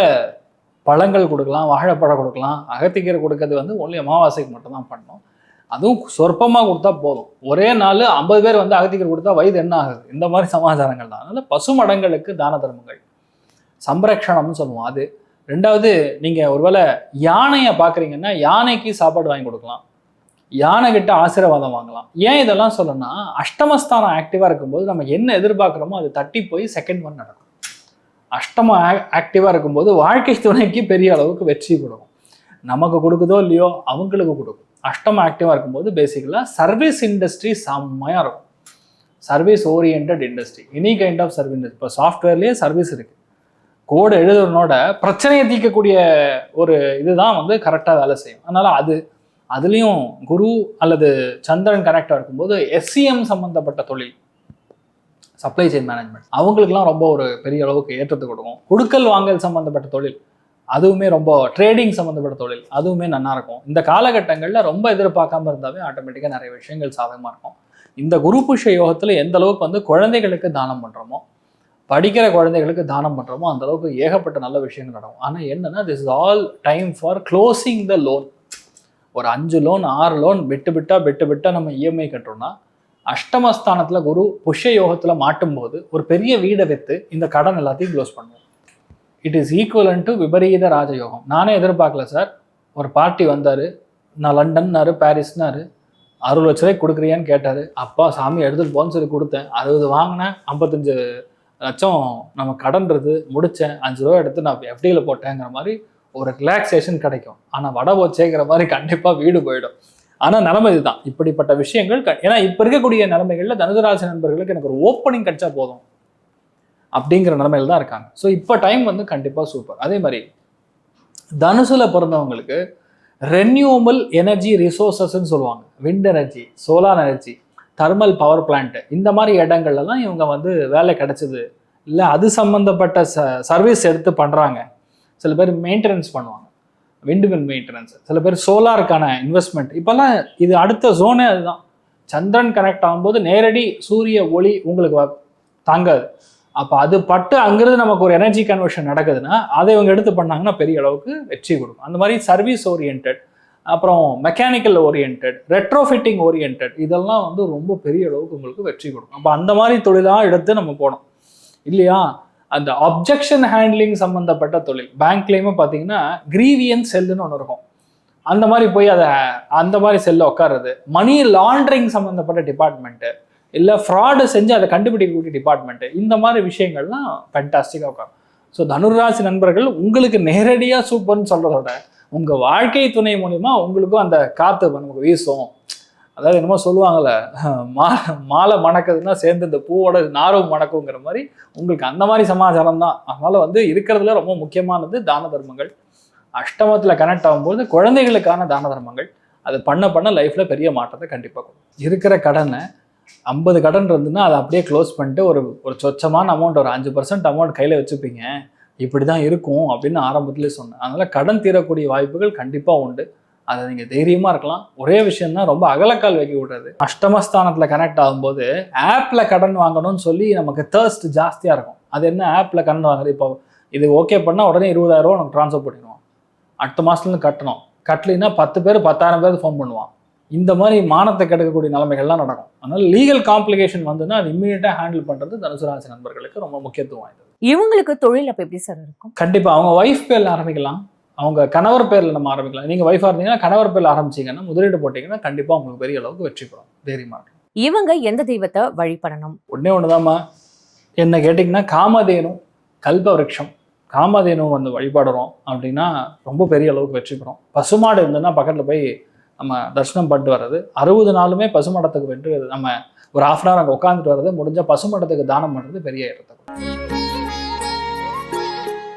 Speaker 2: பழங்கள் கொடுக்கலாம், வாழைப்பழம் கொடுக்கலாம். அகத்திக்கீரை கொடுக்கறது வந்து ஒன்லி அமாவாசைக்கு மட்டும் தான் பண்ணணும். அதுவும் சொற்பமாக கொடுத்தா போதும். ஒரே நாள் 50 பேர் வந்து அகத்திக்கீரை கொடுத்தா வயது என்ன ஆகுது, இந்த மாதிரி சமாச்சாரங்கள் தான். அதனால பசு மடங்களுக்கு தான தர்மங்கள், சம்ரக்ஷணம்னு சொல்லுவோம் அது. ரெண்டாவது, நீங்கள் ஒருவேளை யானையை பார்க்குறீங்கன்னா யானைக்கு சாப்பாடு வாங்கி கொடுக்கலாம், யானை கிட்ட ஆசீர்வாதம் வாங்கலாம். ஏன் இதெல்லாம் சொல்லணும்னா அஷ்டமஸ்தானம் ஆக்டிவாக இருக்கும்போது நம்ம என்ன எதிர்பார்க்குறோமோ அது தட்டி போய் செகண்ட் ஒன் நடக்கும். அஷ்டமம் ஆக்டிவாக இருக்கும்போது வாழ்க்கை துணைக்கு பெரிய அளவுக்கு வெற்றி கொடுக்கும். நமக்கு கொடுக்குதோ இல்லையோ அவங்களுக்கு கொடுக்கும். அஷ்டமம் ஆக்டிவாக இருக்கும்போது பேசிக்கலாக சர்வீஸ் இண்டஸ்ட்ரி செம்மையாக இருக்கும். Service oriented industry, any kind of service. இப்போ சாஃப்ட்வேர்லேயே சர்வீஸ் இருக்குது. கோடு எழுதுறனோட பிரச்சனையை தீர்க்கக்கூடிய ஒரு இதுதான் வந்து கரெக்டாக வேலை செய்யும். அதனால் அதுலேயும் குரு அல்லது சந்திரன் கனெக்டாக இருக்கும்போது எஸ்சிஎம் சம்மந்தப்பட்ட தொழில், சப்ளை செயின் மேனேஜ்மெண்ட், அவங்களுக்குலாம் ரொம்ப ஒரு பெரிய அளவுக்கு ஏற்றத்தை கொடுக்கும். கொடுக்கல் வாங்கல் சம்மந்தப்பட்ட தொழில் அதுவுமே ரொம்ப, ட்ரேடிங் சம்மந்தப்பட்ட தொழில் அதுவுமே நல்லா இருக்கும். இந்த காலகட்டங்களில் ரொம்ப எதிர்பார்க்காம இருந்தாவே ஆட்டோமேட்டிக்காக நிறைய விஷயங்கள் சாதகமாக இருக்கும். இந்த குரு புஷ்ய யோகத்தில் எந்த அளவுக்கு வந்து குழந்தைகளுக்கு தானம் பண்ணுறோமோ, படிக்கிற குழந்தைகளுக்கு தானம் பண்ணுறோமோ அந்த அளவுக்கு ஏகப்பட்ட நல்ல விஷயங்கள் நடக்கும். ஆனால் என்னென்னா this is all time for closing the loan. ஒரு 5 லோன் 6 லோன் பெட்டு விட்டா நம்ம இஎம்ஐ கட்டுறோம்னா அஷ்டமஸ்தானத்தில் குரு புஷ்ய யோகத்தில் மாட்டும்போது ஒரு பெரிய வீடை விற்று இந்த கடன் எல்லாத்தையும் க்ளோஸ் பண்ணுவோம். இட் இஸ் ஈக்குவலன் டு விபரீத ராஜயோகம். நானே எதிர்பார்க்கல சார், ஒரு பார்ட்டி வந்தார், நான் லண்டன்னாரு பாரிஸ்னாரு, 60 லட்ச ரூபாய்க்கு கொடுக்குறியான்னு கேட்டார். அப்பா சாமி எடுத்துகிட்டு போன்னு சொல்லி கொடுத்தேன். 60 வாங்கினேன், 55 லட்சம் நம்ம கடன்றது முடித்தேன், 5 ரூபா எடுத்து நான் எஃப்டியில் போட்டேங்கிற மாதிரி ஒரு ரிலாக்ஸேஷன் கிடைக்கும். ஆனால் வடை போச்சேங்கிற மாதிரி கண்டிப்பாக வீடு போயிடும். ஆனால் நிலைமை இதுதான். இப்படிப்பட்ட விஷயங்கள் ஏன்னா இப்போ இருக்கக்கூடிய நிலைமைகளில் தனுசு நண்பர்களுக்கு எனக்கு ஒரு ஓப்பனிங் கிடைச்சா போதும் அப்படிங்கிற நிலைமையில தான் இருக்காங்க. ஸோ இப்போ டைம் வந்து கண்டிப்பாக சூப்பர். அதே மாதிரி தனுசுல பிறந்தவங்களுக்கு ரெனியூவபிள் எனர்ஜி ரிசோர்ஸஸ்ன்னு சொல்லுவாங்க. Wind energy, solar energy, thermal power plant, இந்த மாதிரி இடங்கள்லாம் இவங்க வந்து வேலை கிடைச்சது இல்லை, அது சம்மந்தப்பட்ட சர்வீஸ் எடுத்து பண்ணுறாங்க. சில பேர் மெயின்டெனன்ஸ் பண்ணுவாங்க, விண்டுமில் மெயின்டெனன்ஸ், சில பேர் சோலாருக்கான இன்வெஸ்ட்மெண்ட். இப்போல்லாம் இது அடுத்த ஜோனே அதுதான். சந்திரன் கனெக்ட் ஆகும்போது நேரடி சூரிய ஒளி உங்களுக்கு தாங்காது. அப்போ அது பட்டு அங்கிருந்து நமக்கு ஒரு எனர்ஜி கன்வர்ஷன் நடக்குதுன்னா அதை இவங்க எடுத்து பண்ணாங்கன்னா பெரிய அளவுக்கு வெற்றி கொடுக்கும். அந்த மாதிரி சர்வீஸ் ஓரியன்ட், அப்புறம் மெக்கானிக்கல் ஓரியன்ட், ரெட்ரோஃபிட்டிங் ஓரியன்ட், இதெல்லாம் வந்து ரொம்ப பெரிய அளவுக்கு உங்களுக்கு வெற்றி கொடுக்கும். அப்போ அந்த மாதிரி தொழிலாக எடுத்து நம்ம போனோம் இல்லையா. அந்த அப்ஜெக்ஷன் ஹேண்ட்லிங் சம்மந்தப்பட்ட தொழில், பேங்க்லேயுமே பார்த்தீங்கன்னா கிரீவியன்ஸ் செல்லுன்னு ஒன்று இருக்கும். அந்த மாதிரி போய் அந்த மாதிரி செல்ல உட்காருறது, மணி லாண்ட்ரிங் சம்மந்தப்பட்ட டிபார்ட்மெண்ட்டு, இல்லை ஃப்ராடு செஞ்சு அதை கண்டுபிடிக்கக்கூடிய டிபார்ட்மெண்ட்டு, இந்த மாதிரி விஷயங்கள்லாம் ஃபேண்டாஸ்டிக்காக உட்காரும். ஸோ தனுராசி நண்பர்கள் உங்களுக்கு நேரடியாக சூப்பர்னு சொல்கிறதோட உங்கள் வாழ்க்கை துணை மூலிமா உங்களுக்கும் அந்த காற்று நமக்கு வீசும். அதாவது என்னமோ சொல்லுவாங்கள்ல, மாலை மணக்குதுன்னா சேர்ந்து இந்த பூவோட நாரும் மணக்குங்கிற மாதிரி உங்களுக்கு அந்த மாதிரி சமாச்சாரம் தான். அதனால் வந்து இருக்கிறதுல ரொம்ப முக்கியமானது தான தர்மங்கள். அஷ்டமத்தில் கனெக்ட் ஆகும்போது குழந்தைகளுக்கான தான தர்மங்கள் அது பண்ண லைஃப்பில் பெரிய மாற்றத்தை கண்டிப்பாக கொடுக்கும். இருக்கிற கடனை 50 கடன் இருந்துன்னா அதை அப்படியே க்ளோஸ் பண்ணிட்டு ஒரு சொச்சமான அமௌண்ட், ஒரு 5% அமௌண்ட் கையில் வச்சுப்பீங்க. இப்படி தான் இருக்கும் அப்படின்னு ஆரம்பத்திலே சொன்னேன். அதனால் கடன் தீரக்கூடிய வாய்ப்புகள் கண்டிப்பாக உண்டு. அதை நீங்கள் தைரியமாக இருக்கலாம். ஒரே விஷயம் தான், ரொம்ப அகலக்கால் வைக்க விடுறது. அஷ்டமஸ்தானத்தில் கனெக்ட் ஆகும்போது ஆப்பில் கடன் வாங்கணும்னு சொல்லி நமக்கு தேர்ஸ்ட் ஜாஸ்தியாக இருக்கும். அது என்ன ஆப்பில் கடன் வாங்குறது? இப்போ இது ஓகே பண்ணால் உடனே 20,000 ரூபா நமக்கு ட்ரான்ஸ்ஃபர் பண்ணிடுவோம். அடுத்த மாதத்துலேருந்து கட்டணும். கட்டலைன்னா 10 பேர் 10,000 பேர் ஃபோன் பண்ணுவான். இந்த மாதிரி மானத்தை கெடுக்கக்கூடிய நிலைமைகள்லாம் நடக்கும். அதனால் லீகல் காம்ப்ளிகேஷன் வந்துன்னா அது இம்மீடியட்டாக ஹேண்டில் பண்ணுறது தனுசு ராசி நண்பர்களுக்கு ரொம்ப முக்கியத்துவம் வாய்ந்தது.
Speaker 1: இவங்களுக்கு தொழில் அப்போ எப்படி சார் இருக்கும்?
Speaker 2: கண்டிப்பாக அவங்க ஒய்ஃப் பேரில் ஆரம்பிக்கலாம், அவங்க கணவர் பேரில் நம்ம ஆரம்பிக்கலாம். நீங்கள் ஒய்ஃபாக இருந்தீங்கன்னா கணவர் பேரில் ஆரம்பிச்சிங்கன்னா, முதலீடு போட்டிங்கன்னா கண்டிப்பாக உங்களுக்கு பெரிய அளவுக்கு வெற்றி பெறும். தைரியமாக இருக்கும்.
Speaker 1: இவங்க எந்த தெய்வத்தை வழிபடணும்?
Speaker 2: ஒன்று தாம்மா, என்ன கேட்டிங்கன்னா காமதேனு கல்பவருஷம், காமதேனு வந்து வழிபடுறோம் அப்படின்னா ரொம்ப பெரிய அளவுக்கு வெற்றி பெறும். பசுமாடு இருந்ததுன்னா பக்கத்தில் போய் நம்ம தரிசனம் பண்ணிட்டு வர்றது, 60 நாளுமே பசுமடத்துக்கு வென்று நம்ம ஒரு 1/2 hour அங்கே உட்காந்துட்டு வர்றது, முடிஞ்ச பசுமடத்துக்கு தானம் பண்ணுறது பெரிய ஏற்றத்தை.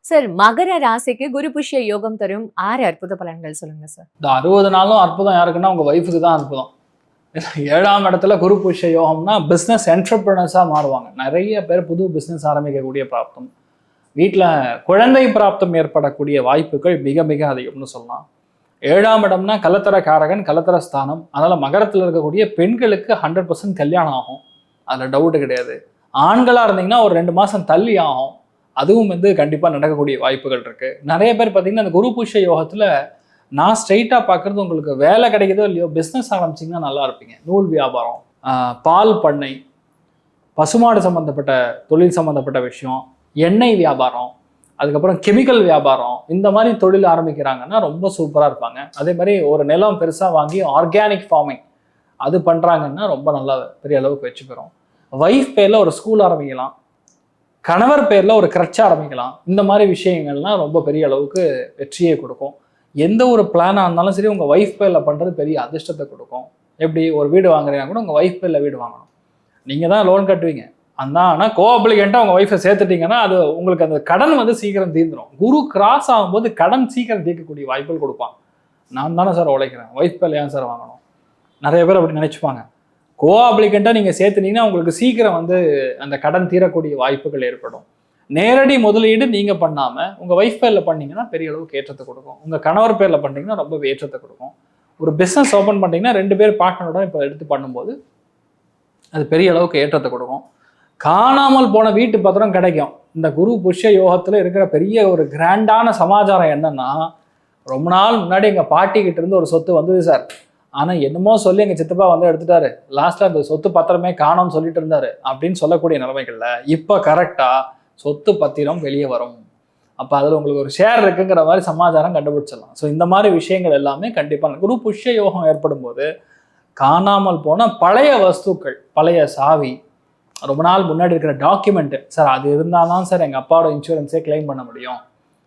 Speaker 1: சார், மகர ராசிக்கு குரு புஷ்ய யோகம் தரும் 6 அற்புத பலன்கள் சொல்லுங்க சார்.
Speaker 2: இந்த 60 நாளும் அற்புதம் யாருக்குன்னா உங்கள் ஒய்ஃபுக்கு தான் அற்புதம். 7ஆம் இடத்துல குரு புஷ்ய யோகம்னா பிஸ்னஸ் என்டர்பிரினர்ஸாக மாறுவாங்க. நிறைய பேர் புது பிஸ்னஸ் ஆரம்பிக்கக்கூடிய பிராப்தம், வீட்டில் குழந்தை பிராப்தம் ஏற்படக்கூடிய வாய்ப்புகள் மிக மிக அதிகம்னு சொல்லலாம். 7ஆம் இடம்னா கலத்தர காரகன், கலத்தர ஸ்தானம். அதனால் மகரத்தில் இருக்கக்கூடிய பெண்களுக்கு 100% கல்யாணம் ஆகும், அதில் டவுட்டு கிடையாது. ஆண்களாக இருந்தீங்கன்னா ஒரு 2 மாதம் தள்ளி ஆகும், அதுவும் வந்து கண்டிப்பாக நடக்கக்கூடிய வாய்ப்புகள் இருக்குது. நிறைய பேர் பார்த்தீங்கன்னா அந்த குரு புஷ்ய யோகத்தில் நான் ஸ்ட்ரைட்டாக பார்க்குறது, உங்களுக்கு வேலை கிடைக்குதோ இல்லையோ பிஸ்னஸ் ஆரம்பிச்சிங்கன்னா நல்லா இருப்பீங்க. நூல் வியாபாரம், பால் பண்ணை, பசுமாடு சம்மந்தப்பட்ட தொழில் சம்மந்தப்பட்ட விஷயம், எண்ணெய் வியாபாரம், அதுக்கப்புறம் கெமிக்கல் வியாபாரம், இந்த மாதிரி தொழில் ஆரம்பிக்கிறாங்கன்னா ரொம்ப சூப்பராக இருப்பாங்க. அதே மாதிரி ஒரு நிலம் பெருசாக வாங்கி ஆர்கானிக் ஃபார்மிங் அது பண்ணுறாங்கன்னா ரொம்ப நல்லா பெரிய அளவுக்கு வச்சு பெறும். ஒய்ஃப் பேரில் ஒரு ஸ்கூல் ஆரம்பிக்கலாம், கணவர் பேரில் ஒரு கிரட்ச் ஆரம்பிக்கலாம். இந்த மாதிரி விஷயங்கள்லாம் ரொம்ப பெரிய அளவுக்கு வெற்றியை கொடுக்கும். எந்த ஒரு பிளானாக இருந்தாலும் சரி உங்கள் ஒய்ஃப் பேரில் பண்ணுறது பெரிய அதிர்ஷ்டத்தை கொடுக்கும். எப்படி ஒரு வீடு வாங்குறீங்கன்னா கூட உங்கள் ஒய்ஃப் பேரில் வீடு வாங்கணும். நீங்கள் தான் லோன் கட்டுவீங்க, ஆனால் கோஅப்ளிகண்ட்டாக உங்கள் ஒய்ஃபை சேர்த்துட்டிங்கன்னா அது உங்களுக்கு அந்த கடன் வந்து சீக்கிரம் தீர்ந்துடும். குரு கிராஸ் ஆகும்போது கடன் சீக்கிரம் தீர்க்கக்கூடிய வாய்ப்புகள் கொடுப்பான். நான் தானே சார் உழைக்கிறேன், ஒய்ஃப் பேரில் ஏன் சார் வாங்கணும்? நிறைய பேர் அப்படி நினச்சிப்பாங்க. கோஆப்ளிகண்ட்டாக நீங்கள் சேர்த்துனீங்கன்னா உங்களுக்கு சீக்கிரம் வந்து அந்த கடன் தீரக்கூடிய வாய்ப்புகள் ஏற்படும். நேரடி முதலீடு நீங்கள் பண்ணாமல் உங்கள் ஒய்ஃப் பேரில் பண்ணிங்கன்னா பெரிய அளவுக்கு ஏற்றத்தை கொடுக்கும். உங்கள் கணவர் பேரில் பண்ணிங்கன்னா ரொம்ப ஏற்றத்தை கொடுக்கும். ஒரு பிஸ்னஸ் ஓப்பன் பண்ணிங்கன்னா 2 பேர் பார்ட்னரோட இப்போ எடுத்து பண்ணும்போது அது பெரிய அளவுக்கு ஏற்றத்தை கொடுக்கும். காணாமல் போன வீட்டு பத்திரம் கிடைக்கும். இந்த குரு புஷ்ய யோகத்தில் இருக்கிற பெரிய ஒரு கிராண்டான சமாச்சாரம் என்னன்னா, ரொம்ப நாள் முன்னாடி எங்கள் பாட்டிக்கிட்ட இருந்து ஒரு சொத்து வந்தது சார், ஆனால் என்னமோ சொல்லி எங்கள் சித்தப்பா வந்து எடுத்துட்டாரு, லாஸ்ட்டில் அந்த சொத்து பத்திரமே காணோம்னு சொல்லிட்டு இருந்தாரு அப்படின்னு சொல்லக்கூடிய நிலைமைகளில் இப்போ கரெக்டாக சொத்து பத்திரம் வெளியே வரும். அப்போ அதில் உங்களுக்கு ஒரு ஷேர் இருக்குங்கிற மாதிரி சமாச்சாரம் கண்டுபிடிச்சிடலாம். ஸோ இந்த மாதிரி விஷயங்கள் எல்லாமே கண்டிப்பாக குரு புஷ்ய யோகம் ஏற்படும் போது காணாமல் போன பழைய வஸ்துக்கள், பழைய சாவி, ரொம்ப நாள் முன்னாடி இருக்கிற டாக்குமெண்ட்டு, சார் அது இருந்தால் தான் சார் எங்கள் அப்பாவோட இன்சூரன்ஸே கிளைம் பண்ண முடியும்,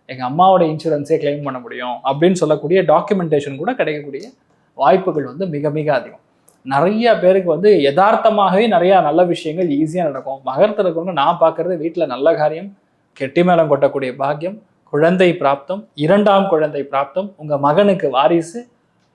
Speaker 2: எங்கள் அம்மாவோட இன்சூரன்ஸே கிளைம் பண்ண முடியும் அப்படின்னு சொல்லக்கூடிய டாக்குமெண்டேஷன் கூட கிடைக்கக்கூடிய வாய்ப்புகள் வந்து மிக மிக அதிகம். நிறைய பேருக்கு வந்து யதார்த்தமாகவே நிறையா நல்ல விஷயங்கள் ஈஸியாக நடக்கும். மகரத்தில் இருக்கவங்க நான் பார்க்குறது வீட்டில் நல்ல காரியம், கெட்டி மேளம் கொட்டக்கூடிய பாக்கியம், குழந்தை பிராப்தம், 2ஆம் குழந்தை பிராப்தம், உங்கள் மகனுக்கு வாரிசு,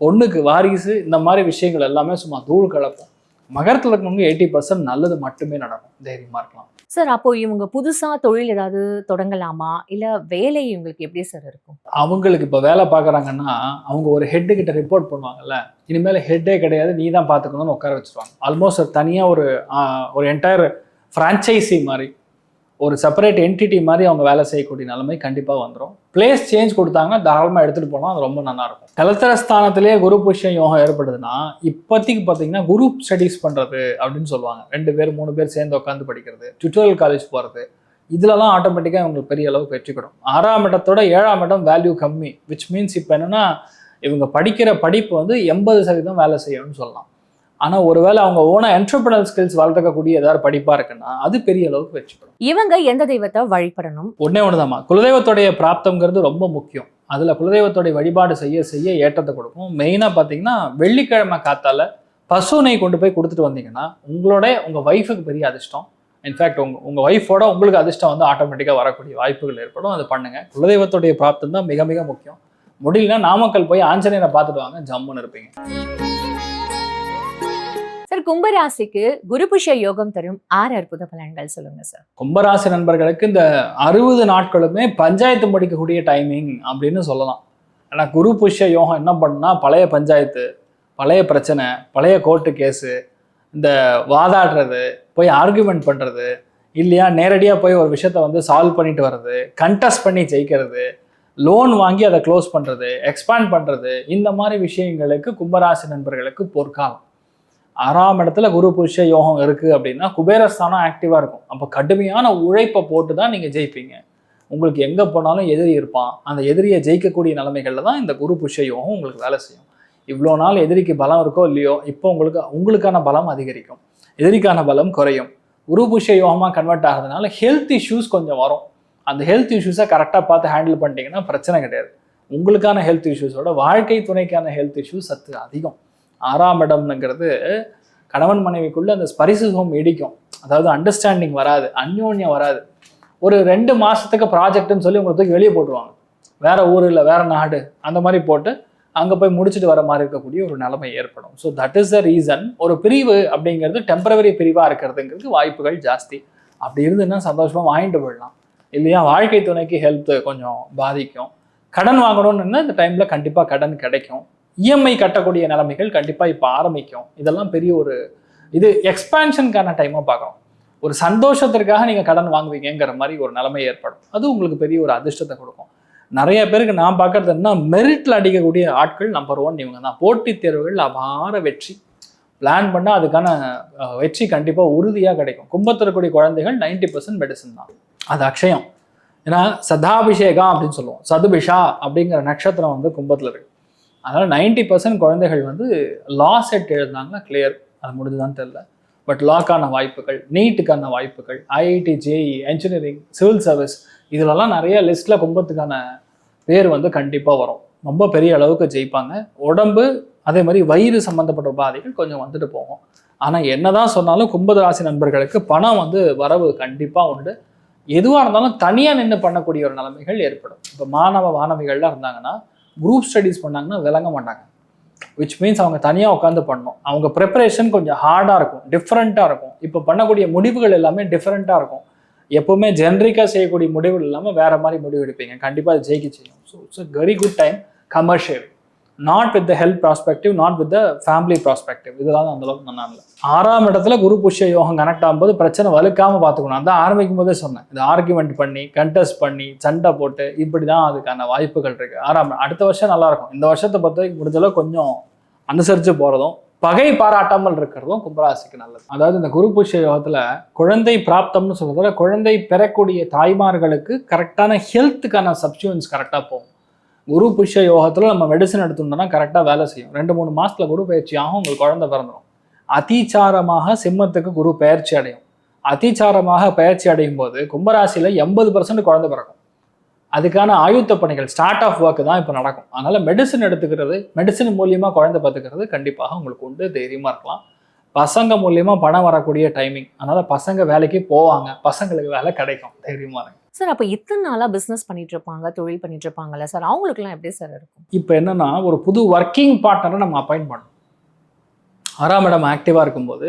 Speaker 2: பொண்ணுக்கு வாரிசு, இந்த மாதிரி விஷயங்கள் எல்லாமே சும்மா தூள் கலப்போம். மகரத்தில் இருக்கவங்க 80% நல்லது மட்டுமே நடக்கும். தைரியமாக இருக்கலாம்.
Speaker 1: சார், அப்போ இவங்க புதுசா தொழில் ஏதாவது தொடங்கலாமா, இல்ல வேலை இவங்களுக்கு எப்படி சார் இருக்கும்?
Speaker 2: அவங்களுக்கு இப்போ வேலை பார்க்குறாங்கன்னா அவங்க ஒரு ஹெட்டு கிட்ட ரிப்போர்ட் பண்ணுவாங்கல்ல, இனிமேல் ஹெட்டே கிடையாது நீ தான் பார்த்துக்கணும்னு உட்கார வச்சுருவாங்க. ஆல்மோஸ்ட் தனியாக ஒரு என்டையர் ஃப்ரான்ச்சைசி மாதிரி, ஒரு செப்பரேட் என்டிட்டி மாதிரி அவங்க வேலை செய்யக்கூடிய நிலைமை கண்டிப்பாக வந்துடும். பிளேஸ் சேஞ்ச் கொடுத்தாங்கன்னா தாராளமாக எடுத்துகிட்டு போனால் அது ரொம்ப நல்லாயிருக்கும். கலத்தர ஸ்தானத்திலே குரு புஷ்ய யோகம் ஏற்படுதுன்னா இப்போதைக்கு பார்த்தீங்கன்னா குரூப் ஸ்டடீஸ் பண்ணுறது அப்படின்னு சொல்லுவாங்க. 2 பேர் 3 பேர் சேர்ந்து உட்காந்து படிக்கிறது, டியூட்டோரியல் காலேஜ் போகிறது, இதிலலாம் ஆட்டோமேட்டிக்காக இவங்களுக்கு பெரிய அளவுக்கு வெற்றி பெறும். 6ஆம் இடத்தோட 7ஆம் இடம் வேல்யூ கம்மி, விச் மீன்ஸ் இப்போ என்னென்னா இவங்க படிக்கிற படிப்பு வந்து 80% வேலை செய்யணும்னு சொல்லலாம். ஆனால் ஒருவேளை அவங்க ஓனா என்டர்பிரினர் ஸ்கில்ஸ் வளர்த்துக்கக்கூடிய ஏதாவது படிப்பாக இருக்குன்னா அது பெரிய அளவுக்கு வெற்றி பெறும்.
Speaker 1: இவங்க எந்த தெய்வத்தை வழிபடணும்?
Speaker 2: ஒன்னே ஒன்றுதாம்மா, குலதெய்வத்துடைய பிராப்தங்கிறது ரொம்ப முக்கியம். அதில் குலதெய்வத்துடைய வழிபாடு செய்ய செய்ய ஏற்றத்தை கொடுக்கும். மெயினாக பார்த்தீங்கன்னா வெள்ளிக்கிழமை காத்தால பசுனை கொண்டு போய் கொடுத்துட்டு வந்தீங்கன்னா உங்கள் ஒய்ஃபுக்கு பெரிய அதிர்ஷ்டம். இன்ஃபேக்ட் உங்கள் ஒய்ஃபோட உங்களுக்கு அதிர்ஷ்டம் வந்து ஆட்டோமேட்டிக்காக வரக்கூடிய வாய்ப்புகள் ஏற்படும். அது பண்ணுங்கள். குலதெய்வத்துடைய பிராப்தம் தான் மிக மிக முக்கியம். முடியலன்னா நாமக்கல் போய் ஆஞ்சநேயரை பார்த்துட்டு வாங்க, ஜம்முன்னு இருப்பீங்க.
Speaker 1: சார், கும்பராசிக்கு குரு புஷ்ய யோகம் தரும் 6 அற்புத பலன்கள் சொல்லுங்க சார்.
Speaker 2: கும்பராசி நண்பர்களுக்கு இந்த 60 நாட்களுமே பஞ்சாயத்து முடிக்கக்கூடிய டைமிங் அப்படின்னு சொல்லலாம். ஆனால் குரு புஷ்ய யோகம் என்ன பண்ணுன்னா பழைய பஞ்சாயத்து, பழைய பிரச்சனை, பழைய கோர்ட்டு கேஸு, இந்த வாதாடுறது, போய் ஆர்கியூமெண்ட் பண்ணுறது, இல்லையா நேரடியாக போய் ஒரு விஷயத்த வந்து சால்வ் பண்ணிட்டு வர்றது, கண்டெஸ்ட் பண்ணி ஜெயிக்கிறது, லோன் வாங்கி அதை க்ளோஸ் பண்ணுறது, எக்ஸ்பேண்ட் பண்ணுறது, இந்த மாதிரி விஷயங்களுக்கு கும்பராசி நண்பர்களுக்கு பொற்காலம். 6ஆம் இடத்துல குரு புஷ்ய யோகம் இருக்குது அப்படின்னா குபேரஸ்தானம் ஆக்டிவாக இருக்கும். அப்போ கடுமையான உழைப்பை போட்டு தான் நீங்கள் ஜெயிப்பீங்க. உங்களுக்கு எங்கே போனாலும் எதிரி இருப்பான். அந்த எதிரியை ஜெயிக்கக்கூடிய நிலைமைகளில் தான் இந்த குரு புஷ்ய யோகம் உங்களுக்கு வேலை செய்யும். இவ்வளோ நாள் எதிரிக்கு பலம் இருக்கோ இல்லையோ, இப்போ உங்களுக்கான பலம் அதிகரிக்கும், எதிரிக்கான பலம் குறையும். குரு புஷ்ய யோகமாக கன்வெர்ட் ஆகிறதுனால ஹெல்த் இஷ்யூஸ் கொஞ்சம் வரும். அந்த ஹெல்த் இஷ்யூஸை கரெக்டாக பார்த்து ஹேண்டில் பண்ணிட்டீங்கன்னா பிரச்சனை கிடையாது. உங்களுக்கான ஹெல்த் இஷ்யூஸோட வாழ்க்கை துணைக்கான ஹெல்த் இஷ்யூஸ் சத்து அதிகம். 6ஆம் இடம்ங்கிறது கணவன் மனைவிக்குள்ள அந்த ஸ்பரிசுகம் இடிக்கும். அதாவது அண்டர்ஸ்டாண்டிங் வராது, அந்யோன்யம் வராது. ஒரு 2 மாதத்துக்கு ப்ராஜெக்ட்னு சொல்லி உங்களுக்கு வெளியே போட்டுருவாங்க. வேற ஊர் இல்லை வேற நாடு அந்த மாதிரி போட்டு அங்கே போய் முடிச்சுட்டு வர மாதிரி இருக்கக்கூடிய ஒரு நிலைமை ஏற்படும். So that is the reason. ஒரு பிரிவு அப்படிங்கிறது டெம்பரவரி பிரிவாக இருக்கிறதுங்கிறது வாய்ப்புகள் ஜாஸ்தி. அப்படி இருந்துன்னா சந்தோஷமாக வாங்கிட்டு போயிடலாம் இல்லையா. வாழ்க்கை துணைக்கு ஹெல்த் கொஞ்சம் பாதிக்கும். கடன் வாங்கணும்னு இந்த டைமில் கண்டிப்பாக கடன் கிடைக்கும். இஎம்ஐ கட்டக்கூடிய நிலைமைகள் கண்டிப்பாக இப்போ ஆரம்பிக்கும். இதெல்லாம் பெரிய ஒரு எக்ஸ்பான்ஷனுக்கான டைமாக பார்க்குறோம். ஒரு சந்தோஷத்திற்காக நீங்கள் கடன் வாங்குவீங்கிற மாதிரி ஒரு நிலைமை ஏற்படும். அது உங்களுக்கு பெரிய ஒரு அதிர்ஷ்டத்தை கொடுக்கும். நிறைய பேருக்கு நான் பார்க்கறது என்ன, மெரிட்டில் அடிக்கக்கூடிய ஆட்கள் நம்பர் 1 இவங்க தான். போட்டித் தேர்வுகள் அபார வெற்றி பிளான் பண்ணால் அதுக்கான வெற்றி கண்டிப்பாக உறுதியாக கிடைக்கும். கும்பத்தில் இருக்கக்கூடிய குழந்தைகள் 90% மெடிசன் தான். அது அக்ஷயம். ஏன்னா சதாபிஷேகம் அப்படின்னு சொல்லுவோம். சதுபிஷா அப்படிங்கிற நட்சத்திரம் வந்து கும்பத்தில் இருக்கு. அதனால் 90% குழந்தைகள் வந்து லா செட் எழுதுனாங்கன்னா கிளியர். அது முடிஞ்சுதான் தெரியல. பட் லாக்கான வாய்ப்புகள், நீட்டுக்கான வாய்ப்புகள், IIT, JEE, engineering, civil service, இதிலெல்லாம் நிறைய லிஸ்ட்டில் கும்பத்துக்கான பேர் வந்து கண்டிப்பாக வரும். ரொம்ப பெரிய அளவுக்கு ஜெயிப்பாங்க. உடம்பு அதே மாதிரி வயிறு சம்மந்தப்பட்ட பாதைகள் கொஞ்சம் வந்துட்டு போகும். ஆனால் என்னதான் சொன்னாலும் கும்பராசி நண்பர்களுக்கு பணம் வந்து வரவு கண்டிப்பாக உண்டு. எதுவாக இருந்தாலும் தனியாக நின்று பண்ணக்கூடிய ஒரு நிலைமைகள் ஏற்படும். இப்போ மாணவிகள்லாம் இருந்தாங்கன்னா குரூப் ஸ்டடீஸ் பண்ணாங்கன்னா விளங்க மாட்டாங்க. விச் மீன்ஸ் அவங்க தனியாக உட்காந்து பண்ணணும். அவங்க ப்ரிப்பரேஷன் கொஞ்சம் ஹார்டாக இருக்கும், டிஃப்ரெண்ட்டாக இருக்கும். இப்போ பண்ணக்கூடிய முடிவுகள் எல்லாமே டிஃப்ரெண்ட்டாக இருக்கும். எப்போவுமே ஜென்ரிக்காக செய்யக்கூடிய முடிவுகள் இல்லாமல் வேறு மாதிரி முடிவு எடுப்பீங்க. கண்டிப்பாக அது ஜெயிக்க செய்யும். So it's a very good time commercial, not with the health prospective, not with the family prospective. இதெல்லாம் அந்தளவுக்கு நல்லா இல்லை. 6ஆம் இடத்துல குரு புஷ்ய யோகம் கனெக்ட் ஆகும்போது பிரச்சனை வலுக்காமல் பார்த்துக்கணும். அதான் ஆரம்பிக்கும் போதே சொன்னேன். இது ஆர்குமெண்ட் பண்ணி, கண்டெஸ்ட் பண்ணி, சண்டை போட்டு, இப்படி தான் அதுக்கான வாய்ப்புகள் இருக்குது. 6ஆம் அடுத்த வருஷம் நல்லாயிருக்கும். இந்த வருஷத்தை பொறுத்த வரைக்கும் முடிஞ்சளவு கொஞ்சம் அனுசரித்து போகிறதும் பகை பாராட்டாமல் இருக்கிறதும் கும்பராசிக்கு நல்லது. அதாவது இந்த குரு புஷ்ய யோகத்தில் குழந்தை பிராப்தம்னு சொல்கிறதுல குழந்தை பெறக்கூடிய தாய்மார்களுக்கு கரெக்டான ஹெல்த்துக்கான சப்ஸ்டியூன்ஸ் கரெக்டாக போகும். குரு புஷ்ய யோகத்தில் நம்ம மெடிசன் எடுத்துட்டோம்னா கரெக்டாக வேலை செய்யும். 2-3 மாதத்துல குரு பயிற்சியாகும், உங்களுக்கு குழந்தை பிறந்துடும். அதிச்சாரமாக சிம்மத்துக்கு குரு பயிற்சி அடையும். அதிச்சாரமாக பயிற்சி அடையும் போது கும்பராசியில் 80% குழந்தை பிறக்கும். அதுக்கான ஆயுத்த பணிகள், ஸ்டார்ட் ஆஃப் ஒர்க் தான் இப்போ நடக்கும். அதனால மெடிசன் எடுத்துக்கிறது, மெடிசன் மூலியமாக குழந்தை பார்த்துக்கிறது கண்டிப்பாக உங்களுக்கு உண்டு. தைரியமாக இருக்கலாம். பசங்க மூலியமாக பணம் வரக்கூடிய டைமிங். அதனால பசங்க வேலைக்கு போவாங்க, பசங்களுக்கு வேலை கிடைக்கும். தைரியமாக இருங்க
Speaker 1: சார். அப்போ இத்தனை நாளாக பிஸ்னஸ் பண்ணிட்டு இருப்பாங்க, தொழில் பண்ணிட்டு இருப்பாங்கல்ல சார், அவங்களுக்குலாம் எப்படி சார் இருக்கும்?
Speaker 2: இப்போ என்னன்னா, ஒரு புது ஒர்க்கிங் பார்ட்னரை நம்ம அப்பாயிண்ட் பண்ணணும். 6ஆம் இடம் ஆக்டிவாக இருக்கும்போது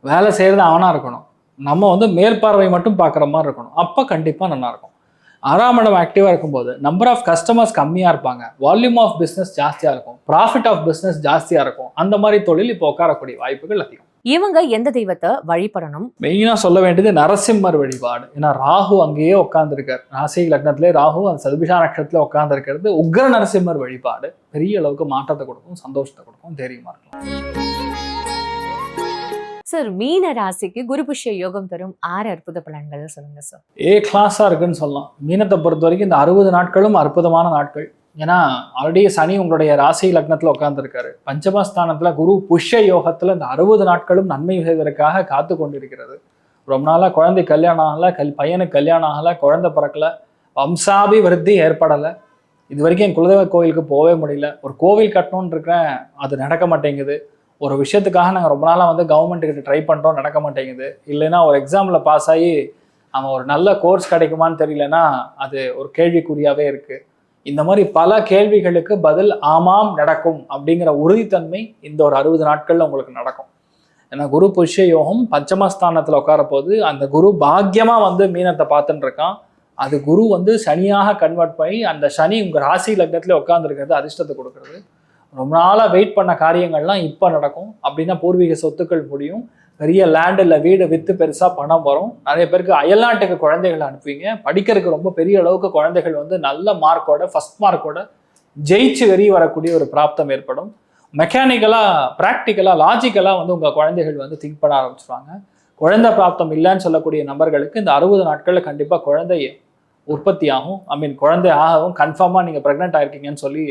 Speaker 2: வேலை செய்கிறது அவனாக இருக்கணும். நம்ம வந்து மேற்பார்வை மட்டும் பார்க்குற மாதிரி இருக்கணும். அப்போ கண்டிப்பாக நல்லாயிருக்கும். 6ஆம் இடம் ஆக்டிவாக இருக்கும்போது நம்பர் ஆஃப் கஸ்டமர்ஸ் கம்மியாக இருப்பாங்க, வால்யூம் ஆஃப் பிஸ்னஸ் ஜாஸ்தியாக இருக்கும், ப்ராஃபிட் ஆஃப் பிஸ்னஸ் ஜாஸ்தியாக இருக்கும். அந்த மாதிரி தொழில் இப்போ உட்காரக்கூடிய வாய்ப்புகள் அதிகம்.
Speaker 1: இவங்க எந்த தெய்வத்தை வழிபடணும்?
Speaker 2: மெயினாக சொல்ல வேண்டியது நரசிம்மர் வழிபாடு. ஏன்னா ராகு அங்கேயே உட்காந்துருக்கார். ராசி லக்னத்திலே ராகு அந்த சதுபிஷா நட்சத்திரத்தில் உட்காந்துருக்கிறது. உக்ர நரசிம்மர் வழிபாடு பெரிய அளவுக்கு மாற்றத்தை கொடுக்கும், சந்தோஷத்தை கொடுக்கும். தைரியமாக இருக்கலாம்.
Speaker 1: சார், மீன ராசிக்கு குரு புஷ்ய யோகம் தரும் 6 அற்புத பலன்கள் சொல்லுங்க சார்.
Speaker 2: கிளாஸாக இருக்குன்னு சொல்லலாம். மீனத்தை பொறுத்த வரைக்கும் இந்த 60 நாட்களும் அற்புதமான நாட்கள். ஏன்னா ஆல்ரெடி சனி உங்களுடைய ராசி லக்னத்தில் உட்காந்துருக்காரு. பஞ்சமஸ்தானத்தில் குரு புஷ்ய யோகத்தில் இந்த 60 நாட்களும் நன்மை செய்வதற்காக காத்து கொண்டிருக்கிறது. ரொம்ப நாளாக குழந்தை கல்யாணம் ஆகலை, பையனுக்கு கல்யாணம் ஆகலை, குழந்தை பிறக்கலை, வம்சாபிவிருத்தி ஏற்படலை. இது வரைக்கும் என் குலதெய்வ கோவிலுக்கு போகவே முடியல. ஒரு கோவில் கட்டணும்னு இருக்கிறேன், அது நடக்க மாட்டேங்குது. ஒரு விஷயத்துக்காக நாங்கள் ரொம்ப நாளாக வந்து கவர்மெண்ட்டுக்கிட்ட ட்ரை பண்ணுறோம், நடக்க மாட்டேங்குது. இல்லைன்னா ஒரு எக்ஸாமில் பாஸ் ஆகி அவன் ஒரு நல்ல கோர்ஸ் கிடைக்குமான்னு தெரியலன்னா அது ஒரு கேள்விக்குறியாகவே இருக்குது. இந்த மாதிரி பல கேள்விகளுக்கு பதில் ஆமாம் நடக்கும் அப்படிங்கிற உறுதித்தன்மை இந்த ஒரு 60 நாட்களில் உங்களுக்கு நடக்கும். ஏன்னா குரு புஷ்ய யோகம் பஞ்சமஸ்தானத்தில் உட்கார போது அந்த குரு பாக்கியமாக வந்து மீனத்தை பார்த்துட்டு இருக்கான். அது குரு வந்து சனியாக கன்வெர்ட் பண்ணி அந்த சனி உங்கள் ராசி லக்னத்தில் உட்காந்துருக்கிறது அதிர்ஷ்டத்தை கொடுக்கறது. ரொம்ப நாளாக வெயிட் பண்ண காரியங்கள்லாம் இப்போ நடக்கும். அப்படின்னா பூர்வீக சொத்துக்கள் முடியும், பெரிய லேண்ட் இல்லை வீடு விற்று பெருசாக பணம் வரும். நிறைய பேருக்கு அயல்நாட்டுக்கு குழந்தைகளை அனுப்புவீங்க. படிக்கிறதுக்கு ரொம்ப பெரிய அளவுக்கு குழந்தைகள் வந்து நல்ல மார்க்கோட ஃபர்ஸ்ட் மார்க்கோட ஜெயிச்சு வெளியே வரக்கூடிய ஒரு பிராப்தம் ஏற்படும். மெக்கானிக்கலாக ப்ராக்டிக்கலாக லாஜிக்கலாக வந்து உங்கள் குழந்தைகள் வந்து திங்க் பண்ண ஆரம்பிச்சிருவாங்க. குழந்தை பிராப்தம் இல்லைன்னு சொல்லக்கூடிய நபர்களுக்கு இந்த 60 நாட்களில் கண்டிப்பாக குழந்தை உற்பத்தி ஆகும். குழந்தை ஆகவும் கன்ஃபார்மாக நீங்கள் ப்ரெக்னென்ட் ஆகிருக்கீங்கன்னு சொல்லி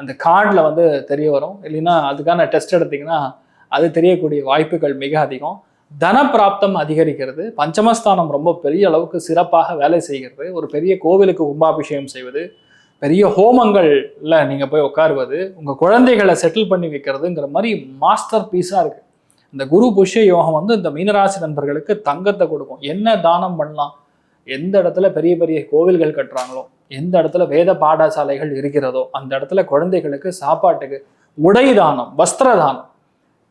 Speaker 2: அந்த கார்டில் வந்து தெரிய வரும். இல்லைன்னா அதுக்கான டெஸ்ட் எடுத்திங்கன்னா அது தெரியக்கூடிய வாய்ப்புகள் மிக அதிகம். தன பிராப்தம் அதிகரிக்கிறது. பஞ்சமஸ்தானம் ரொம்ப பெரிய அளவுக்கு சிறப்பாக வேலை செய்கிறது. ஒரு பெரிய கோவிலுக்கு கும்பாபிஷேகம் செய்வது, பெரிய ஹோமங்கள்ல நீங்கள் போய் உட்காருவது, உங்கள் குழந்தைகளை செட்டில் பண்ணி வைக்கிறதுங்கிற மாதிரி மாஸ்டர் பீஸாக இருக்குது. இந்த குரு புஷ்ய யோகம் வந்து இந்த மீனராசி நண்பர்களுக்கு தங்கத்தை கொடுக்கும். என்ன தானம் பண்ணலாம், எந்த இடத்துல பெரிய பெரிய கோவில்கள் கட்டுறாங்களோ, எந்த இடத்துல வேத பாடசாலைகள் இருக்கிறதோ அந்த இடத்துல குழந்தைகளுக்கு சாப்பாட்டுக்கு உடை தானம், வஸ்திர தானம்.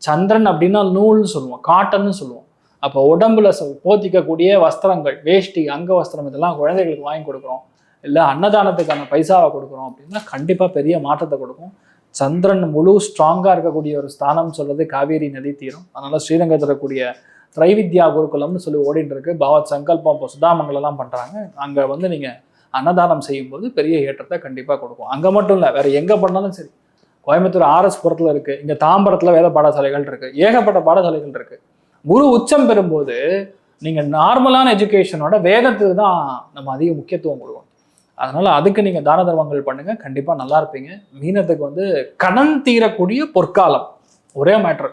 Speaker 2: சந்திரன் அப்படின்னா நூல்னு சொல்லுவோம், காட்டன்னு சொல்லுவோம். அப்போ உடம்புல போத்திக்கக்கூடிய வஸ்திரங்கள், வேஷ்டி, அங்க வஸ்திரம் இதெல்லாம் குழந்தைகளுக்கு வாங்கி கொடுக்குறோம், இல்லை அன்னதானத்துக்கான பைசாவை கொடுக்குறோம் அப்படின்னா கண்டிப்பாக பெரிய மாற்றத்தை கொடுக்கும். சந்திரன் முழு ஸ்ட்ராங்காக இருக்கக்கூடிய ஒரு ஸ்தானம் சொல்றது காவேரி நதி தீரம். அதனால ஸ்ரீரங்கத்தில் இருக்கக்கூடிய திரைவித்யா குருகுலம்னு சொல்லி ஓடிட்டு இருக்கு. பகவத் சங்கல்பம் இப்போ சுதாமங்கலெல்லாம் பண்ணுறாங்க. அங்கே வந்து நீங்கள் அன்னதானம் செய்யும்போது பெரிய ஏற்றத்தை கண்டிப்பாக கொடுக்கும். அங்கே மட்டும் இல்லை, வேற எங்கே பண்ணாலும் சரி. கோயம்புத்தூர் RS புரத்தில் இருக்குது, இங்கே தாம்பரத்தில் வேத பாடசாலைகள் இருக்குது, ஏகப்பட்ட பாடசாலைகள் இருக்குது. குரு உச்சம் பெறும்போது நீங்கள் நார்மலான எஜுகேஷனோட வேதத்துக்கு தான் நம்ம அதிக முக்கியத்துவம் கொடுக்கணும். அதனால அதுக்கு நீங்க தான தர்மங்கள் பண்ணுங்க, கண்டிப்பா நல்லா இருப்பீங்க. மீனத்துக்கு வந்து கடன் தீரக்கூடிய பொற்காலம். ஒரே மேட்ரு,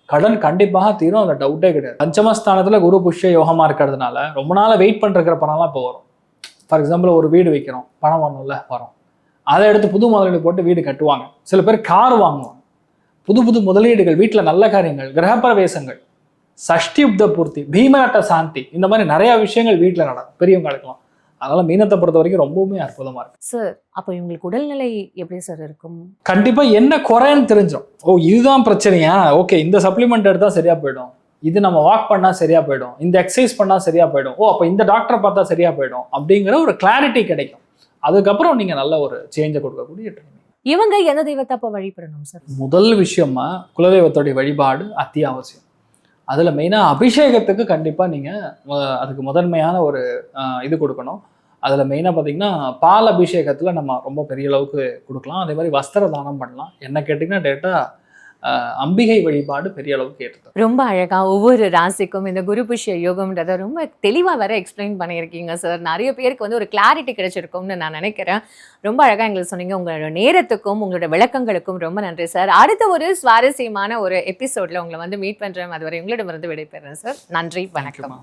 Speaker 2: கடன் கண்டிப்பாக தீரும், அந்த டவுட்டே கிடையாது. பஞ்சமஸ்தானத்துல குரு புஷ்ய யோகமா இருக்கிறதுனால ரொம்ப நாள வெயிட் பண்ணிருக்கிற பணம்லாம் இப்போ வரும். ஃபார் எக்ஸாம்பிள் ஒரு வீடு வைக்கிறோம், பணம் வரணும்ல, வரும். அதை எடுத்து புது முதலீடு போட்டு வீடு கட்டுவாங்க. சில பேர் கார் வாங்குவாங்க. புது புது முதலீடுகள், வீட்டில் நல்ல காரியங்கள், கிரகப்பிரவேசங்கள், சஷ்டியுப்த பூர்த்தி, பீமநாட்ட சாந்தி, இந்த மாதிரி நிறைய விஷயங்கள் வீட்டில் நடக்கும், பெரியவங்க நடக்கலாம். அதனால மீனத்தை பொறுத்த வரைக்கும் ரொம்பவுமே அற்புதமா இருக்கு
Speaker 1: சார். அப்போ இவங்களுக்கு உடல்நிலை எப்படி சார் இருக்கும்?
Speaker 2: கண்டிப்பா என்ன குறைன்னு தெரிஞ்சிடும். ஓ இதுதான் பிரச்சனையா, ஓகே இந்த சப்ளிமெண்ட் எடுத்தா சரியா போயிடும், இது நம்ம வாக் பண்ணா சரியா போயிடும், இந்த எக்ஸசைஸ் பண்ணா சரியா போயிடும், ஓ அப்போ இந்த டாக்டரை பார்த்தா சரியா போயிடும் அப்படிங்கிற ஒரு கிளாரிட்டி கிடைக்கும். அதுக்கப்புறம் நீங்க நல்ல ஒரு சேஞ்சை கொடுக்கக்கூடிய ட்ரைனிங்.
Speaker 1: இவங்க எந்த தெய்வத்தை அப்போ வழிபடணும் சார்?
Speaker 2: முதல் விஷயமா குலதெய்வத்தோடைய வழிபாடு அத்தியாவசியம். அதில் மெயினாக அபிஷேகத்துக்கு கண்டிப்பாக நீங்கள் அதுக்கு முதன்மையான ஒரு இது கொடுக்கணும். அதில் மெயினாக பார்த்தீங்கன்னா பால் அபிஷேகத்தில் நம்ம ரொம்ப பெரிய அளவுக்கு கொடுக்கலாம். அதே மாதிரி வஸ்திர தானம் பண்ணலாம். என்ன கேட்டிங்கன்னா டேட்டா அம்பிகை வழிபாடு பெரிய அளவுக்கு ஏற்றது.
Speaker 1: ரொம்ப அழகா ஒவ்வொரு ராசிக்கும் இந்த குரு புஷ்ய யோகம்ன்றதை ரொம்ப தெளிவா வேற எக்ஸ்பிளைன் பண்ணியிருக்கீங்க சார். நிறைய பேருக்கு வந்து ஒரு கிளாரிட்டி கிடைச்சிருக்கும்னு நான் நினைக்கிறேன். ரொம்ப அழகா எங்களுக்கு சொன்னீங்க. உங்களோட நேரத்துக்கும் உங்களோட விளக்கங்களுக்கும் ரொம்ப நன்றி சார். அடுத்த ஒரு சுவாரஸ்யமான ஒரு எபிசோட்ல உங்களை வந்து மீட் பண்றேன். அதுவரை உங்களிடமிருந்து விடைபெறேன் சார். நன்றி, வணக்கம்.